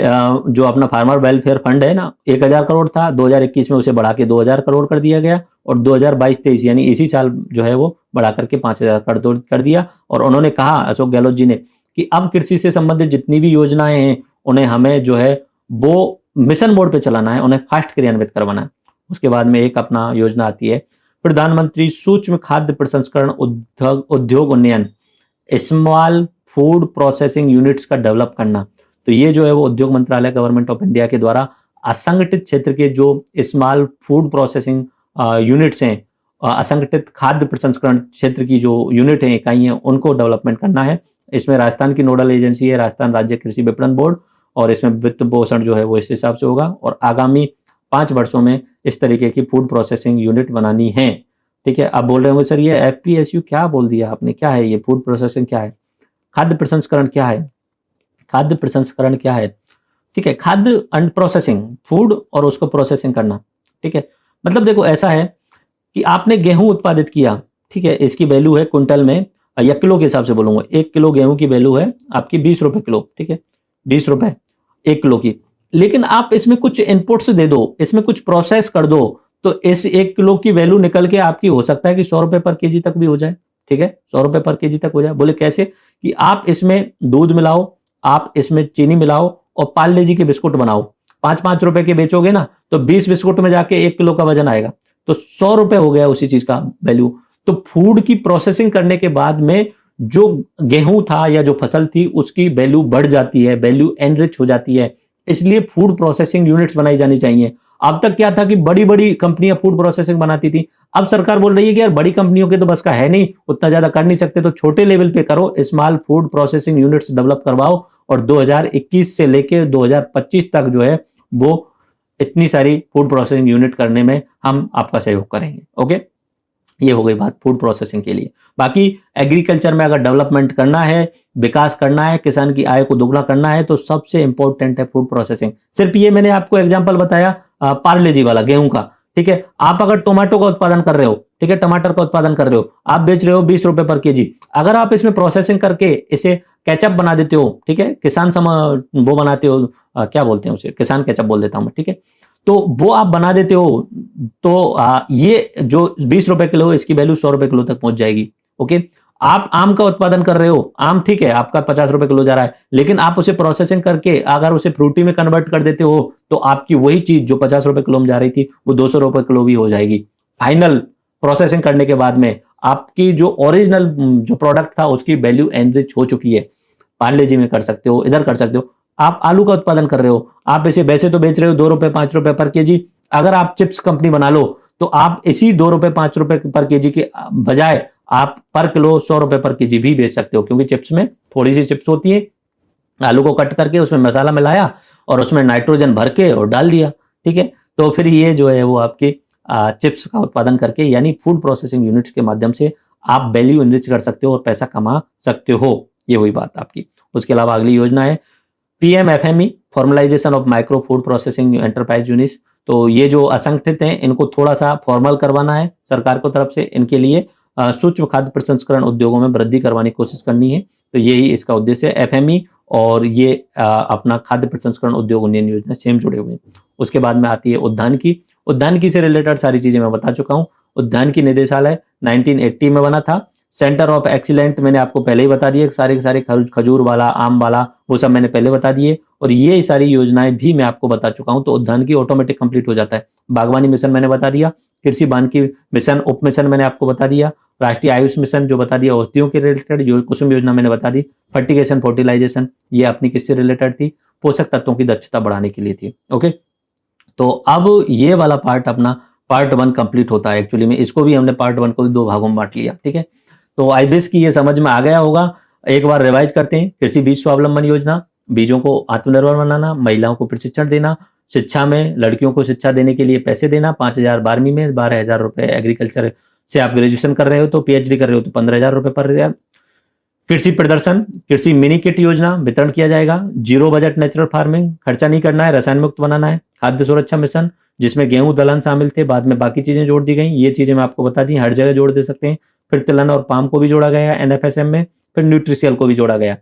जो अपना फार्मर वेलफेयर फंड है ना, 1,000 करोड़ था, 2021 में उसे बढ़ा के 2,000 करोड़ कर दिया गया, और 2022-23 यानी इसी साल जो है वो बढ़ा करके 5,000 करोड़ कर दिया। और उन्होंने कहा, अशोक गहलोत जी ने, कि अब कृषि से संबंधित जितनी भी योजनाएं हैं उन्हें हमें जो है वो मिशन मोड पे चलाना है, उन्हें फास्ट क्रियान्वित करवाना है। उसके बाद में एक अपना योजना आती है प्रधानमंत्री सूक्ष्म खाद्य प्रसंस्करण उद्योग उन्नयन, स्मॉल फूड प्रोसेसिंग यूनिट्स का डेवलप करना। तो ये जो है वो उद्योग मंत्रालय, गवर्नमेंट ऑफ इंडिया के द्वारा असंगठित क्षेत्र के जो स्मॉल फूड प्रोसेसिंग यूनिट्स हैं, असंगठित खाद्य प्रसंस्करण क्षेत्र की जो यूनिट है, इकाई है, उनको डेवलपमेंट करना है। इसमें राजस्थान की नोडल एजेंसी है राजस्थान राज्य कृषि विपणन बोर्ड, और इसमें वित्त पोषण जो है वो इस हिसाब से होगा। और आगामी 5 वर्षों में इस तरीके की फूड प्रोसेसिंग यूनिट बनानी है, ठीक है। आप बोल रहे होंगे सर ये एफपीएसयू क्या बोल दिया आपने, क्या है ये फूड प्रोसेसिंग, क्या है खाद्य प्रसंस्करण, क्या है खाद्य प्रसंस्करण, क्या है, ठीक है। खाद्य एंड प्रोसेसिंग, फूड और उसको प्रोसेसिंग करना, ठीक है। मतलब देखो ऐसा है कि आपने गेहूं उत्पादित किया, ठीक है, इसकी वैल्यू है क्विंटल में या किलो के हिसाब से बोलूंगा, 1 किलो गेहूं की वैल्यू है आपकी 20 रुपए किलो, ठीक है, 20 रुपए 1 किलो की। लेकिन आप इसमें कुछ इनपुट्स दे दो, इसमें कुछ प्रोसेस कर दो, तो इस 1 किलो की वैल्यू निकल के आपकी हो सकता है कि 100 रुपए पर केजी तक भी हो जाए, ठीक है, 100 रुपए पर केजी तक हो जाए। बोले कैसे, कि आप इसमें दूध मिलाओ, आप इसमें चीनी मिलाओ और पार्ले जी के बिस्कुट बनाओ। 5-5 रुपए के बेचोगे ना तो 20 बिस्कुट में जाके 1 किलो का वजन आएगा, तो 100 रुपए हो गया उसी चीज का वैल्यू। तो फूड की प्रोसेसिंग करने के बाद में जो गेहूं था या जो फसल थी उसकी वैल्यू बढ़ जाती है, वैल्यू एनरिच हो जाती है। इसलिए फूड प्रोसेसिंग यूनिट्स बनाई जानी चाहिए। अब तक क्या था कि बड़ी बड़ी कंपनियां फूड प्रोसेसिंग बनाती थी, अब सरकार बोल रही है कि यार बड़ी कंपनियों के तो बस का है नहीं, उतना ज्यादा कर नहीं सकते, तो छोटे लेवल पे करो, small food processing units develop करवाओ और 2021 से लेके 2025 तक जो है वो इतनी सारी फूड प्रोसेसिंग यूनिट करने में हम आपका सहयोग करेंगे। ओके, ये हो गई बात फूड प्रोसेसिंग के लिए। बाकी एग्रीकल्चर में अगर डेवलपमेंट करना है, विकास करना है, किसान की आय को दोगुना करना है, तो सबसे इंपॉर्टेंट है फूड प्रोसेसिंग। सिर्फ ये मैंने आपको एग्जांपल बताया पार्ले जी वाला गेहूं का, ठीक है। आप अगर टोमेटो का उत्पादन कर रहे हो, ठीक है, टमाटर का उत्पादन कर रहे हो, आप बेच रहे हो 20 रुपए पर केजी, अगर आप इसमें प्रोसेसिंग करके इसे केचप बना देते हो, ठीक है, वो बनाते हो, क्या बोलते हैं उसे, किसान केचप बोल देता हूं मैं, ठीक है, तो वो आप बना देते हो, तो ये जो 20 रुपए किलो इसकी वैल्यू 100 रुपए किलो तक पहुंच जाएगी। ओके, आप आम का उत्पादन कर रहे हो, आम ठीक है आपका 50 रुपए किलो जा रहा है, लेकिन आप उसे प्रोसेसिंग करके अगर उसे फ्रूटी में कन्वर्ट कर देते हो तो आपकी वही चीज जो 50 रुपए किलो में जा रही थी वो 200 रुपए किलो भी हो जाएगी। फाइनल प्रोसेसिंग करने के बाद में आपकी जो ओरिजिनल जो प्रोडक्ट था उसकी वैल्यू एनरिच हो चुकी है। पार्ले जी में कर सकते हो, इधर कर सकते हो। आप आलू का उत्पादन कर रहे हो, आप इसे वैसे तो बेच रहे हो 2 रुपए 5 रुपए पर केजी, अगर आप चिप्स कंपनी बना लो तो आप इसी 2 रुपए 5 रुपए पर केजी के बजाय आप पर किलो 100 रुपए पर केजी भी बेच सकते हो, क्योंकि चिप्स में थोड़ी सी चिप्स होती है, आलू को कट करके उसमें मसाला मिलाया और उसमें नाइट्रोजन भर के और डाल दिया, ठीक है, तो फिर ये जो है वो आपकी चिप्स का उत्पादन करके यानी फूड प्रोसेसिंग यूनिट्स के माध्यम से आप वैल्यू इनरिच कर सकते हो और पैसा कमा सकते हो। ये हुई बात आपकी। उसके अलावा अगली योजना है PMFME, formalisation of micro food processing enterprise units. तो ये जो असंगठित हैं इनको थोड़ा सा फॉर्मल करवाना है सरकार को तरफ से, इनके लिए सूक्ष्म खाद्य प्रसंस्करण उद्योगों में वृद्धि करवाने की कोशिश करनी है। तो यही इसका उद्देश्य है। FME और ये अपना खाद्य प्रसंस्करण उद्योग उन्नयन योजना सेम जुड़े हुए हैं। उसके बाद में आती है उद्यानिकी। उद्यानिकी से रिलेटेड सारी चीजें मैं बता चुका हूँ। उद्यानिकी निदेशालय 1980 में बना था। सेंटर ऑफ एक्सीलेंट मैंने आपको पहले ही बता दिए, सारे के सारे खजूर वाला, आम वाला, वो सब मैंने पहले बता दिए। और ये सारी योजनाएं भी मैं आपको बता चुका हूं। तो उद्यानिकी ऑटोमेटिक कंप्लीट हो जाता है। बागवानी मिशन मैंने बता दिया, कृषि वानिकी मिशन उप मिशन मैंने आपको बता दिया, राष्ट्रीय आयुष मिशन जो बता दिया औषधियों के रिलेटेड, कुसुम योजना मैंने बता दी, फर्टिगेशन फर्टिलाइजेशन ये अपनी किससे रिलेटेड थी, पोषक तत्वों की दक्षता बढ़ाने के लिए थी। ओके, तो अब ये वाला पार्ट अपना पार्ट 1 कंप्लीट होता है। एक्चुअली में इसको भी हमने पार्ट 1 को 2 भागों में बांट लिया, ठीक है। तो आई बेस की ये समझ में आ गया होगा। एक बार रिवाइज करते हैं। कृषि बीज स्वावलंबन योजना, बीजों को आत्मनिर्भर बनाना, महिलाओं को प्रशिक्षण देना, शिक्षा में लड़कियों को शिक्षा देने के लिए पैसे देना, 5,000 12वीं में, 12,000 रुपए एग्रीकल्चर से आप ग्रेजुएशन कर रहे हो तो PhD कर रहे हो तो 15,000 रुपए पर ईयर। कृषि प्रदर्शन, कृषि मिनी किट योजना वितरण किया जाएगा। जीरो बजट नेचुरल फार्मिंग, खर्चा नहीं करना है, रसायन मुक्त बनाना है। खाद्य सुरक्षा मिशन जिसमें गेहूं दलहन शामिल थे, बाद में बाकी चीजें जोड़ दी गई। ये चीजें मैं आपको बता दी, हर जगह जोड़ दे सकते हैं। फिर तिलहन और पाम को भी जोड़ा गया NFSM में, फिर न्यूट्रिशियल को भी जोड़ा गया।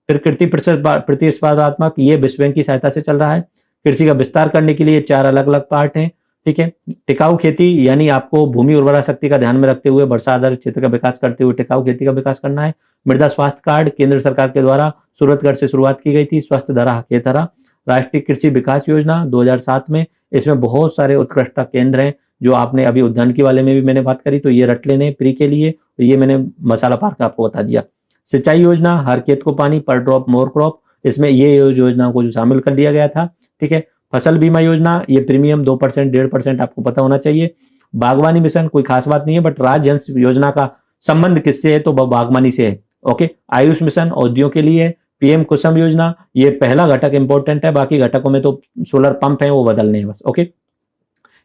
फिर प्रतिस्पर्धात्मक, ये विश्व बैंक की सहायता से चल रहा है। कृषि का विस्तार करने के लिए 4 अलग अलग पार्ट हैं, ठीक है। टिकाऊ खेती यानी आपको भूमि उर्वरा शक्ति का ध्यान में रखते हुए वर्षा आधारित क्षेत्र का विकास करते हुए टिकाऊ खेती का विकास करना है। मृदा स्वास्थ्य कार्ड केंद्र सरकार के द्वारा सूरतगढ़ से शुरुआत की गई थी, स्वस्थ धरा खेतहरा। राष्ट्रीय कृषि विकास योजना 2007 में, इसमें बहुत सारे उत्कृष्टता केंद्र हैं जो आपने अभी उद्यानिकी वाले में भी मैंने बात करी, तो ये रट लेने प्री के लिए, तो ये मैंने मसाला पार्क आपको बता दिया। सिंचाई योजना, हर खेत को पानी, पर ड्रॉप मोर क्रॉप, इसमें ये योजना को जो शामिल कर दिया गया था, ठीक है। फसल बीमा योजना, ये प्रीमियम 2% 1.5% आपको पता होना चाहिए। बागवानी मिशन कोई खास बात नहीं है, बट राज्य अंश योजना का संबंध किससे है तो बागवानी से है। ओके, आयुष मिशन औद्योगिकों के लिए। PM कुसुम योजना, ये पहला घटक इंपॉर्टेंट है, बाकी घटकों में तो सोलर पंप है वो बदलने हैं बस। ओके,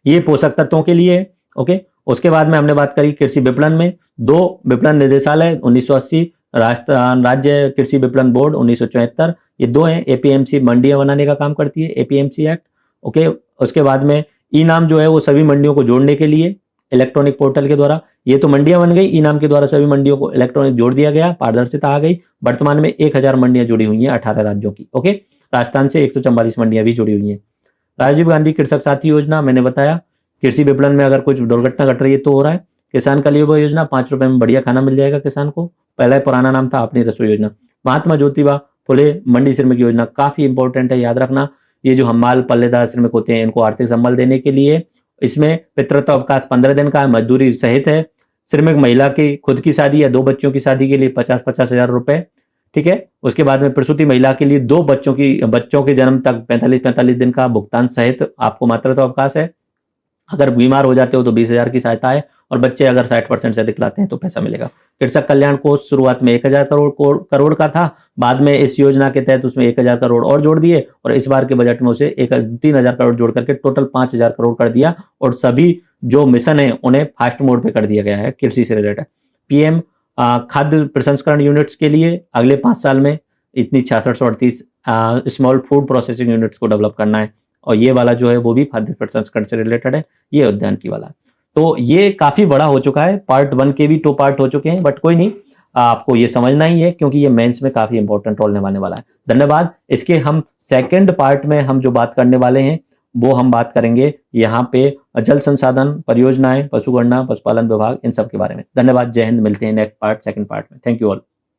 ये पोषक तत्वों के लिए है। ओके, उसके बाद में हमने बात करी कृषि विपणन में 2 विपणन निदेशालय 1980, राज्य कृषि विपणन बोर्ड 1974, ये 2 हैं। APMC मंडियां बनाने का काम करती है, APMC एक्ट। ओके, उसके बाद में ई नाम जो है वो सभी मंडियों को जोड़ने के लिए इलेक्ट्रॉनिक पोर्टल के द्वारा, ये तो मंडियां बन गई, ई नाम के द्वारा सभी मंडियों को इलेक्ट्रॉनिक जोड़ दिया गया, पारदर्शिता आ गई। वर्तमान में 1000 मंडियां जुड़ी हुई हैं 18 राज्यों की। ओके, राजस्थान से 144 मंडियां भी जुड़ी हुई हैं। राजीव गांधी कृषक साथी योजना मैंने बताया, कृषि विपणन में अगर कुछ दुर्घटना घट रही है तो हो रहा है। किसान कल्याण योजना, 5 रुपए में बढ़िया खाना मिल जाएगा किसान को, पहला पुराना नाम था अपनी रसोई योजना। महात्मा ज्योतिबा फुले मंडी श्रमिक योजना काफी इंपॉर्टेंट है, याद रखना। ये जो हमाल पल्लेदार श्रमिक होते हैं इनको आर्थिक संबल देने के लिए। इसमें पितृत्व अवकाश 15 दिन का है, मजदूरी सहित है। श्रमिक महिला की खुद की शादी या 2 बच्चों की शादी के लिए 50-50 हजार रुपए, ठीक है। उसके बाद में प्रसूति महिला के लिए 2 बच्चों के जन्म तक 45-45 दिन का भुगतान सहित आपको मातृत्व अवकाश है। अगर बीमार हो जाते हो तो 20,000 की सहायता है, और बच्चे अगर 60% से अधिक लाते हैं तो पैसा मिलेगा। कृषक कल्याण कोष शुरुआत में 1,000 करोड़ का था, बाद में इस योजना के तहत उसमें 1,000 करोड़ और जोड़ दिए, और इस बार के बजट में उसे 3,000 करोड़ जोड़ करके टोटल 5,000 करोड़ कर दिया। और सभी जो मिशन है उन्हें फास्ट मोड पे कर दिया गया है कृषि से रिलेटेड। पीएम खाद्य प्रसंस्करण यूनिट्स के लिए अगले 5 साल में इतनी 6638 स्मॉल फूड प्रोसेसिंग यूनिट्स को डेवलप करना है, और ये वाला जो है वो भी खाद्य प्रसंस्करण से रिलेटेड है, ये उद्यानिकी वाला। तो ये काफी बड़ा हो चुका है, पार्ट 1 के भी 2 पार्ट हो चुके हैं, बट कोई नहीं, आपको ये समझना ही है क्योंकि ये मेंस में काफी इंपॉर्टेंट रोल निभाने वाला है। धन्यवाद। इसके हम सेकंड पार्ट में हम जो बात करने वाले हैं वो हम बात करेंगे यहाँ पे जल संसाधन परियोजनाएं, पशुगणना, पशुपालन विभाग, इन सब के बारे में। धन्यवाद, जय हिंद। मिलते हैं नेक्स्ट पार्ट, सेकंड पार्ट में। Thank you all.